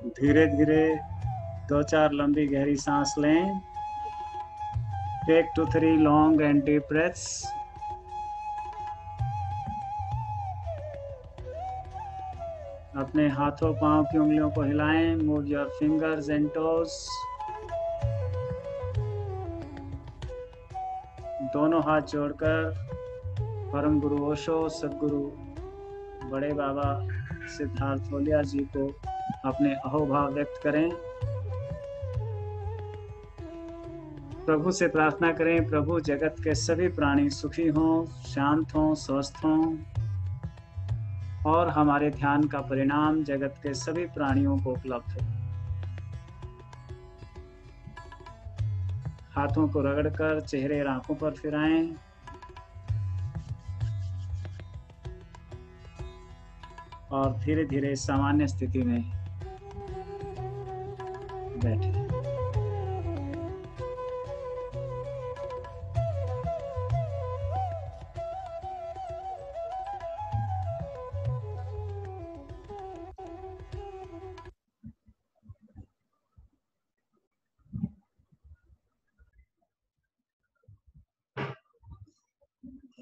धीरे धीरे 2-4 लंबी गहरी सांस लें। Take 2-3 long and deep breaths. अपने हाथों पांव की उंगलियों को हिलाएं। Move your fingers and toes. दोनों हाथ जोड़कर परम गुरु ओशो, सदगुरु बड़े बाबा सिद्धार्थ होलिया जी को अपने अहोभाव व्यक्त करें। प्रभु से प्रार्थना करें, प्रभु जगत के सभी प्राणी सुखी हों, शांत हों, स्वस्थ हों और हमारे ध्यान का परिणाम जगत के सभी प्राणियों को उपलब्ध हो। हाथों को रगड़कर चेहरे और आंखों पर फिराएं। और धीरे धीरे सामान्य स्थिति में बैठे।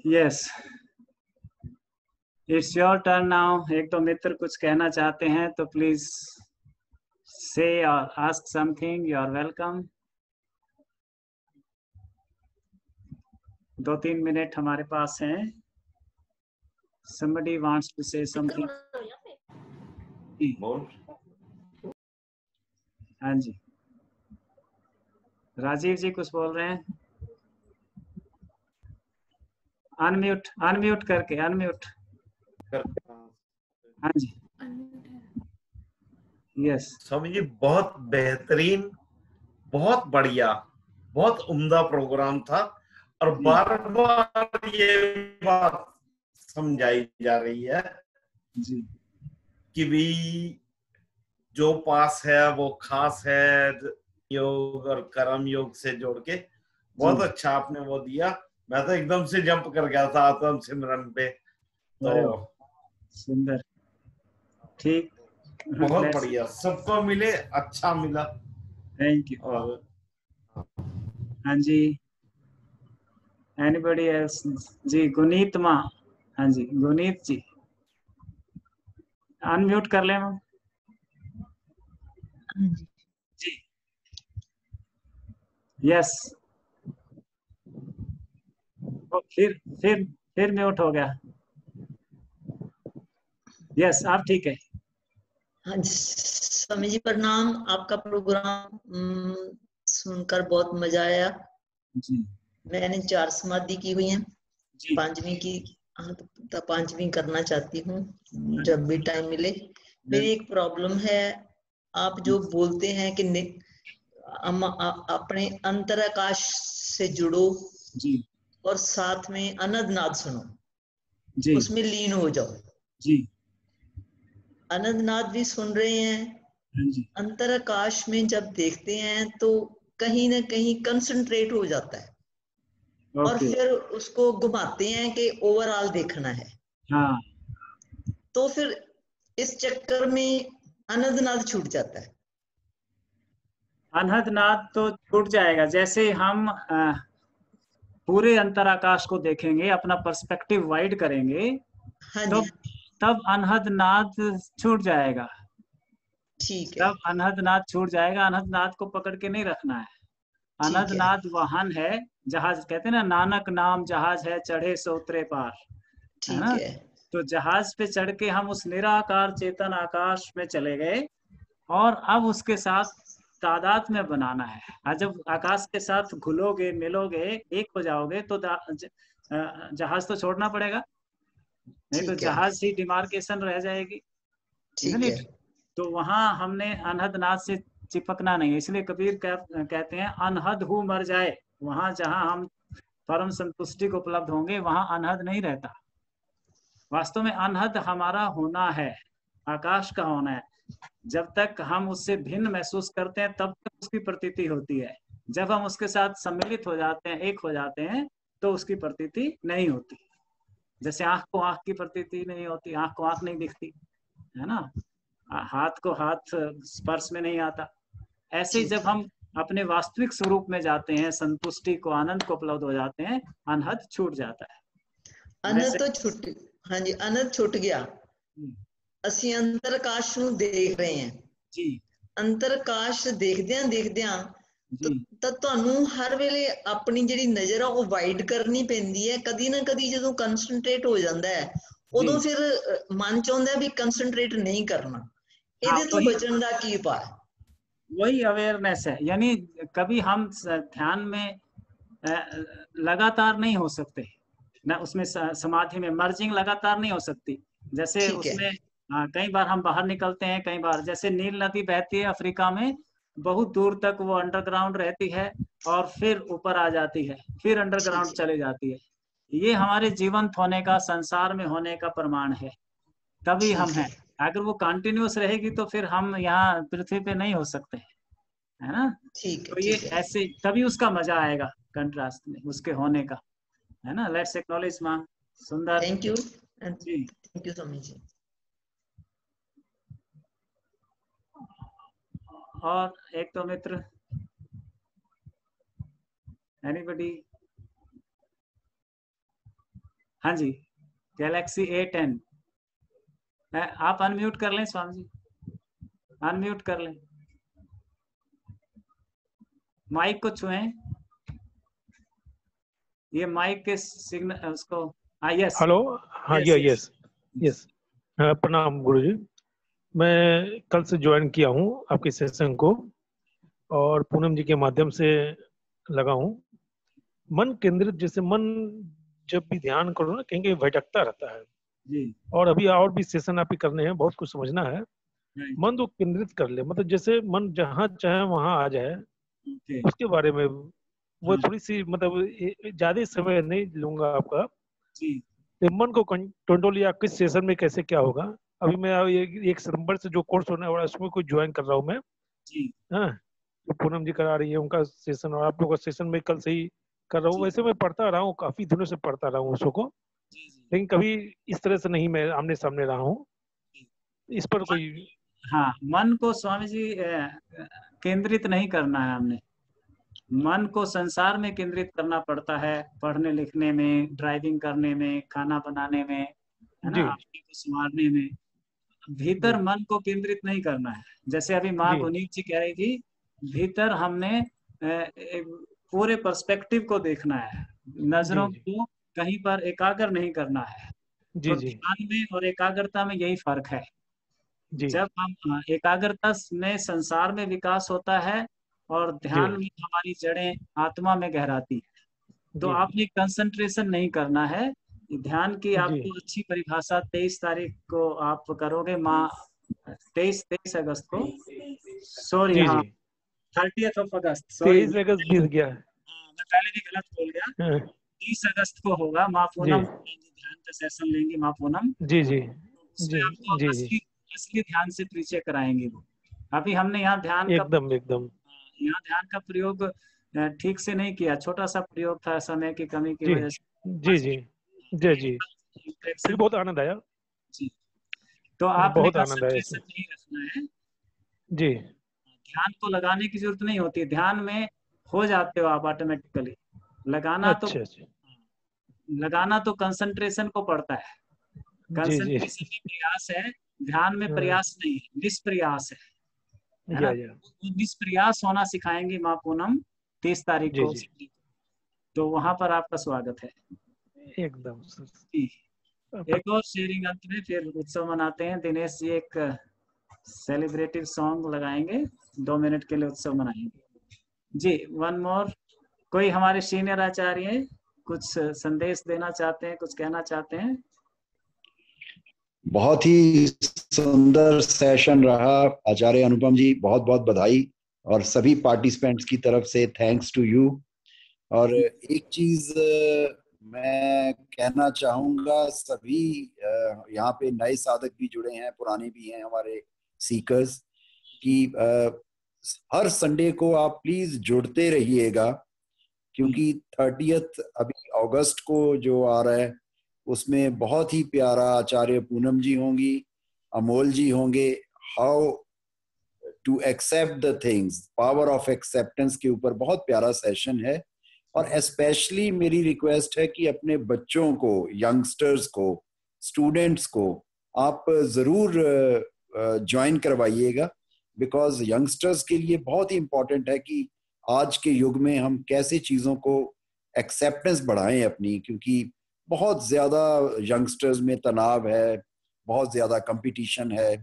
Yes, it's your turn now. एक दो मित्र कुछ कहना चाहते हैं तो प्लीज से और ask something. You are welcome. 2-3 minute हमारे पास हैं। somebody wants to say something। हाँ जी, राजीव जी कुछ बोल रहे हैं। अनम्यूट करके अनम्यूट। हाँ जी, यस। स्वामी जी बहुत बेहतरीन, बहुत बढ़िया, बहुत उम्दा प्रोग्राम था और बार बार ये बात समझाई जा रही है जी कि भी जो पास है वो खास है। योग और कर्म योग से जोड़ के बहुत अच्छा आपने वो दिया। मैं तो एकदम से जंप कर गया था आत्म सिमरन पे। तो सुंदर, ठीक, बहुत बढ़िया, सबको मिले, अच्छा मिला। Thank you. और हाँ जी, एनीबॉडी एल्स? जी गुनीत माँ। हाँ जी गुनीत जी, अनम्यूट कर ले मैम जी। यस, फिर म्यूट हो गया। यस, आप ठीक है। हाँ जी स्वामी जी प्रणाम। आपका प्रोग्राम सुनकर बहुत मजा आया जी। मैंने 4 समाधि की हुई है, जी। 5वीं की, तो 5वीं करना चाहती हूँ जब भी टाइम मिले। मेरी एक प्रॉब्लम है, आप जो बोलते हैं कि अपने अंतर आकाश से जुड़ो जी और साथ में अनंत नाद सुनो जी, उसमें लीन हो जाओ। जी अनंत नाद भी सुन रहे हैं, जी। अंतर आकाश में जब देखते हैं तो कहीं ना कहीं कंसंट्रेट हो जाता है और फिर उसको घुमाते हैं कि ओवरऑल देखना है। हाँ, तो फिर इस चक्कर में अनंत नाद छूट जाता है। अनहद नाद तो छूट जाएगा। जैसे हम पूरे अंतराकाश को देखेंगे, अपना पर्सपेक्टिव वाइड करेंगे, हाँ तो जी, तब अनहद नाद छूट जाएगा। ठीक है, तब अनहद नाद छूट जाएगा। अनहद नाद को पकड़ के नहीं रखना है। अनहद ठीक है, नाद वाहन है, जहाज कहते हैं ना, नानक नाम जहाज है चढ़े सो उतरे पार, है ठीक ना। है, तो जहाज पे चढ़ के हम उस निराकार चेतन आकाश में चले गए और अब उसके साथ तादाद में बनाना है। और जब आकाश के साथ घुलोगे, मिलोगे, एक हो जाओगे, तो जहाज तो छोड़ना पड़ेगा, नहीं तो ठीक है, जहाज ही डिमार्केशन रह जाएगी, ठीक isn't है, it? तो वहां हमने अनहद नाद से चिपकना नहीं है। इसलिए कबीर कहते हैं अनहद हु मर जाए। वहां जहां हम परम संतुष्टि को उपलब्ध होंगे वहां अनहद नहीं रहता। वास्तव में अनहद हमारा होना है, आकाश का होना है। जब तक हम उससे भिन्न महसूस करते हैं तब तक उसकी प्रतीति होती है। जब हम उसके साथ सम्मिलित हो जाते हैं, एक हो जाते हैं, तो उसकी प्रतीति नहीं होती। जैसे आंख को आंख की प्रतीति नहीं होती, आंख को आंख नहीं दिखती, है ना। हाथ को हाथ स्पर्श में नहीं आता। ऐसे ही ठीक जब हम अपने वास्तविक स्वरूप में जाते हैं, संतुष्टि को, आनंद को उपलब्ध हो जाते हैं, अनहद छूट जाता है। ਅਨੰਦ ਤੋਂ ਛੁੱਟ ਹਾਂਜੀ ਅਨੰਦ ਛੁੱਟ ਗਿਆ। ਅਸੀਂ ਅੰਤਰਕਾਸ਼ ਨੂੰ ਦੇਖ ਰਹੇ ਹਾਂ ਜੀ। ਅੰਤਰਕਾਸ਼ ਦੇਖਦਿਆਂ ਤਾਂ ਤੁਹਾਨੂੰ ਹਰ ਵੇਲੇ ਆਪਣੀ ਜਿਹੜੀ ਨਜ਼ਰ ਆ ਉਹ ਵਾਈਡ ਕਰਨੀ ਪੈਂਦੀ ਹੈ। ਕਦੀ ਨਾ ਕਦੀ ਜਦੋਂ ਕੰਸੈਂਟਰੇਟ ਹੋ ਜਾਂਦਾ ਹੈ ਉਦੋਂ ਫਿਰ ਮਨ ਚਾਹੁੰਦਾ ਵੀ ਕੰਸੈਂਟਰੇਟ ਨਹੀਂ ਕਰਨਾ। ਇਹਦੇ ਤੋਂ ਬਚਣ ਦਾ ਕੀ ਉਪਾਅ ਹੈ? वही अवेयरनेस है, यानी कभी हम ध्यान में लगातार नहीं हो सकते ना, उसमें समाधि में मर्जिंग लगातार नहीं हो सकती। जैसे उसमें कई बार हम बाहर निकलते हैं, कई बार जैसे नील नदी बहती है अफ्रीका में, बहुत दूर तक वो अंडरग्राउंड रहती है और फिर ऊपर आ जाती है, फिर अंडरग्राउंड चले जाती है। ये हमारे जीवंत होने का, संसार में होने का प्रमाण है। तभी हम हैं। अगर वो कंटिन्यूअस रहेगी तो फिर हम यहाँ पृथ्वी पे नहीं हो सकते, है ना। तो ये ऐसे तभी उसका मजा आएगा कंट्रास्ट में उसके होने का, है ना। लेट्स एक्नॉलेज मां। सुंदर, थैंक यू जी, थैंक यू स्वामी जी। और एक तो मित्र, एनीबडी? हाँ जी, गैलेक्सी A10, आप अनम्यूट कर लें स्वामी जी, अनम्यूट कर लें, माइक को छुएं, ये माइक के सिग्नल उसको। यस, हेलो, हाँ जी, यस यस, प्रणाम गुरुजी। मैं कल से ज्वाइन किया हूँ आपके सेशन को और पूनम जी के माध्यम से लगा हूँ। मन केंद्रित, जैसे मन जब भी ध्यान करो ना कहीं भटकता रहता है जी। और अभी और भी सेशन आप ही करने हैं, बहुत कुछ समझना है। मन तो केंद्रित कर ले, मतलब जैसे मन जहाँ चाहे वहाँ आ जाए, उसके बारे में वो थोड़ी सी, मतलब ज्यादा समय नहीं लूंगा आपका जी। मन को कंट्रोल या किस सेशन में कैसे क्या होगा। अभी मैं 1 सितंबर से जो कोर्स होने वाला है उसमें कोई ज्वाइन कर रहा हूँ मैं जी। हाँ, तो पूनम जी करा रही है उनका सेशन और आप लोगों का सेशन में कल से ही कर रहा हूँ। वैसे मैं पढ़ता रहा हूँ, काफी दिनों से पढ़ता रहा हूँ उसको, लेकिन कभी इस तरह से नहीं मैं आमने सामने रहा हूँ। इस पर कोई? हाँ, मन को स्वामी जी केंद्रित नहीं करना है हमने। मन को संसार में केंद्रित करना पड़ता है, पढ़ने लिखने में, ड्राइविंग करने में, खाना बनाने में, है ना, अपने को संवारने में। भीतर मन को केंद्रित नहीं करना है। जैसे अभी माँ गुनीत जी कह रही थी, भीतर हमने पूरे पर्सपेक्टिव को देखना है, नजरों को कहीं पर एकाग्र नहीं करना है। तो ध्यान में और एकाग्रता में यही फर्क है। जब हम एकाग्रता में संसार में विकास होता है और ध्यान में हमारी जड़ें आत्मा में गहराती है। तो आपने कंसंट्रेशन नहीं करना है। ध्यान की आपको अच्छी परिभाषा 23 तारीख को आप करोगे, माँ 23 अगस्त को, सॉरी, हाँ 30 अगस्त, सॉरी 23 अगस्त बीत गया, मैं पहले भी गलत बोल गया। 30 अगस्त को होगा, माँ पूनम ध्यान का सेशन लेंगी, माँ पूनम जी जी जी जी, असली ध्यान से परिचय कराएंगे वो। अभी हमने यहाँ ध्यान एकदम यहाँ ध्यान का प्रयोग ठीक से नहीं किया, छोटा सा प्रयोग था समय की कमी की वजह से। जी जी जी जी, फिर बहुत आनंद आया जी। तो आपने बहुत आनंद आया कंसंट्रेशन नहीं रखना है जी। ध्यान को लगाने की जरूरत नहीं होती, ध्यान में हो जाते हो आप ऑटोमेटिकली। लगाना तो कंसंट्रेशन को पड़ता है। कंसंट्रेशन में प्रयास है, ध्यान में प्रयास नहीं है, निष्प्रयास है ना। निष्प्रयास होना सिखाएंगे माँ पूनम 30 तारीख को, तो वहां पर आपका स्वागत है एकदम। एक और शेयरिंग अंत में, फिर उत्सव मनाते हैं। दिनेश जी एक सेलिब्रेटिव सॉन्ग लगाएंगे, 2 मिनट के लिए उत्सव मनाएंगे जी। 1 मोर, कोई हमारे सीनियर आचार्य कुछ संदेश देना चाहते हैं, कुछ कहना चाहते हैं? बहुत ही सुंदर सेशन रहा आचार्य अनुपम जी, बहुत बहुत बधाई और सभी पार्टिसिपेंट्स की तरफ से थैंक्स टू यू। और एक चीज मैं कहना चाहूंगा, सभी यहाँ पे नए साधक भी जुड़े हैं, पुराने भी हैं हमारे सीकर्स, कि हर संडे को आप प्लीज जुड़ते रहिएगा, क्योंकि 30 अभी अगस्त को जो आ रहा है उसमें बहुत ही प्यारा आचार्य पूनम जी होंगी, अमोल जी होंगे, how to accept the things, power of acceptance के ऊपर बहुत प्यारा सेशन है। और स्पेशली मेरी रिक्वेस्ट है कि अपने बच्चों को, यंगस्टर्स को, स्टूडेंट्स को आप जरूर ज्वाइन करवाइएगा, बिकॉज यंगस्टर्स के लिए बहुत ही इम्पोर्टेंट है कि आज के युग में हम कैसे चीज़ों को एक्सेप्टेंस बढ़ाएं अपनी, क्योंकि बहुत ज़्यादा यंगस्टर्स में तनाव है, बहुत ज़्यादा कंपटीशन है।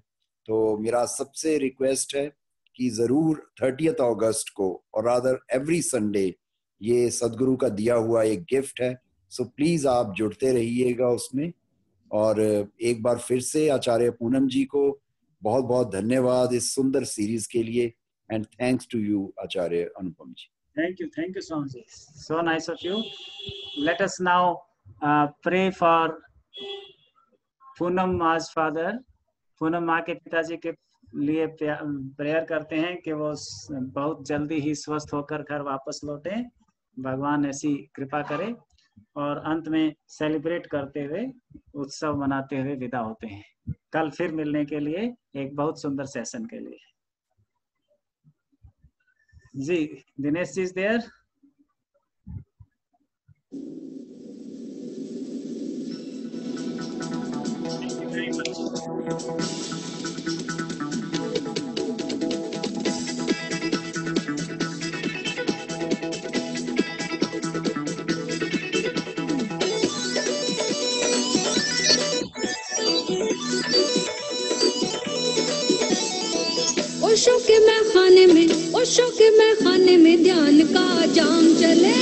तो मेरा सबसे रिक्वेस्ट है कि ज़रूर 30 अगस्त को, और रादर एवरी संडे, ये सदगुरु का दिया हुआ एक गिफ्ट है। सो प्लीज़ आप जुड़ते रहिएगा उसमें। और एक बार फिर से आचार्य पूनम जी को बहुत बहुत धन्यवाद इस सुंदर सीरीज के लिए, and thanks to you Acharya Anupam ji. Thank you so much. So nice of you. Let us now pray for Poonam मा's father. पूनम माँ के पिताजी के लिए प्रेयर करते हैं कि वो बहुत जल्दी ही स्वस्थ होकर घर वापस लौटे, भगवान ऐसी कृपा करे। और अंत में सेलिब्रेट करते हुए, उत्सव मनाते हुए विदा होते हैं, कल फिर मिलने के लिए एक बहुत सुंदर सेशन के लिए। जी, दिनेश जी इज देयर? ओशो के मैखाने में ध्यान का जाम चले,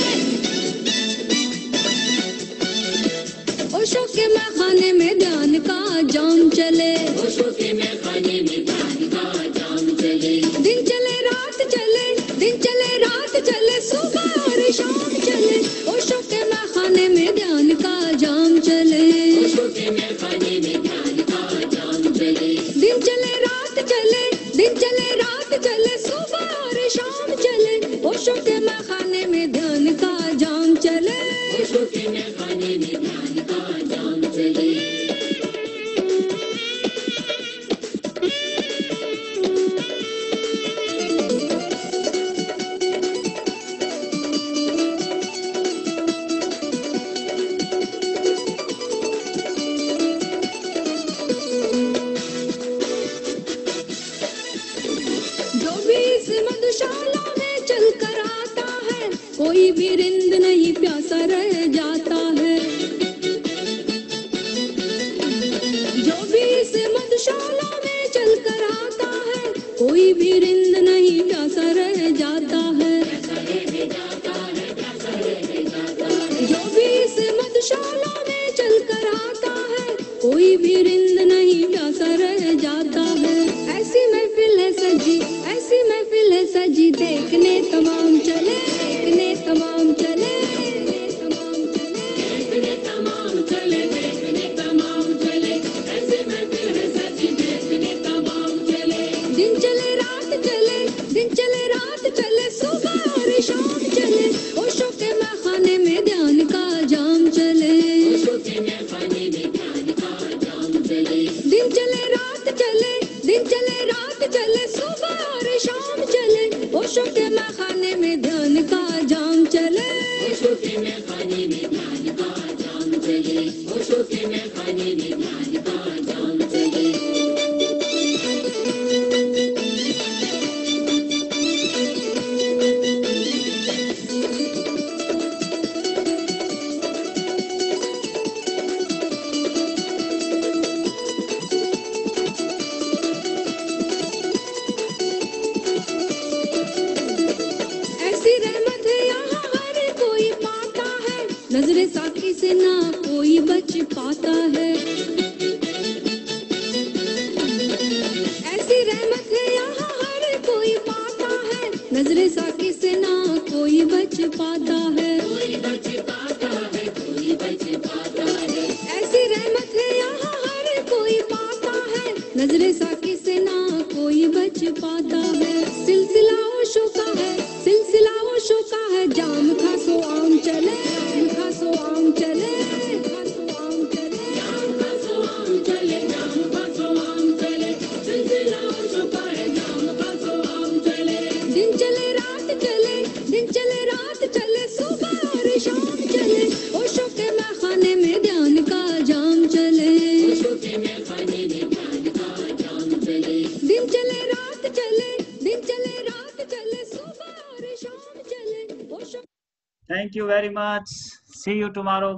ओशो के मैखाने में ध्यान का जाम चले, ओशो के मैखाने में ध्यान का जाम चले। दिन चले रात चले, दिन चले रात चले, सुबह और शाम चले, ओशो के मैखाने में ध्यान का जाम चले, ओशो के मैखाने में ध्यान का जाम चले। दिन चले रात चले, दिन चले रात चले, सुबह और शाम चले, ओशो के मैखाने में ध्यान का जाम चले, ओशो के मैखाने में ध्यान का जाम चले। कोई भी रिंद नहीं प्यासा रह जाता है, जो भी इस मधुशाला में चल कर आता है, कोई भी रिंद नहीं प्यासा रह जाता है, जो भी इस मधुशाला में चल कर आता है, कोई भी रिंद नहीं प्यासा रह जाता है। ऐसी महफिल है सजी, ऐसी महफिल है सजी, देखने तमाम चले, देखने तमाम चले, देखने तमाम चले, देखने तमाम चले, ऐसी महफिल है सजी, देखने तमाम चले। दिन चले रात चले, दिन चले रात चले, सुबह और शाम चले, ओशो के मैखाने में ध्यान का जाम चले, ओशो के मैखाने में ध्यान का जाम चले। दिन चले रात चले, दिन चले रात चले, सुबह और शाम चले, ओशो के मैखाने में ध्यान का जाम चले, ओशो के मैखाने में ध्यान का जाम चले, ओशो के मैखाने में ध्यान का जाम चले। नजरे साकी से ना कोई बच पाता है, ऐसी रहमत है यहाँ हर कोई पाता है, नजरे साकी से ना कोई बच पाता है, कोई बच पाता है, कोई बच पाता है। ऐसी रहमत है यहाँ हर कोई पाता है, नजरे साकी से ना कोई बच पाता है। सिलसिला ओशो का है, सिलसिला ओशो का है, जाम खासो आम चले, खासो आम चले, खासो आम चले, जाम खासो आम चले, जाम खासो आम चले, सिलसिला दिन चले रात चले, दिन चले रात चले, सुबह और शाम चले, ओ शाम। Thank you very much. See you tomorrow.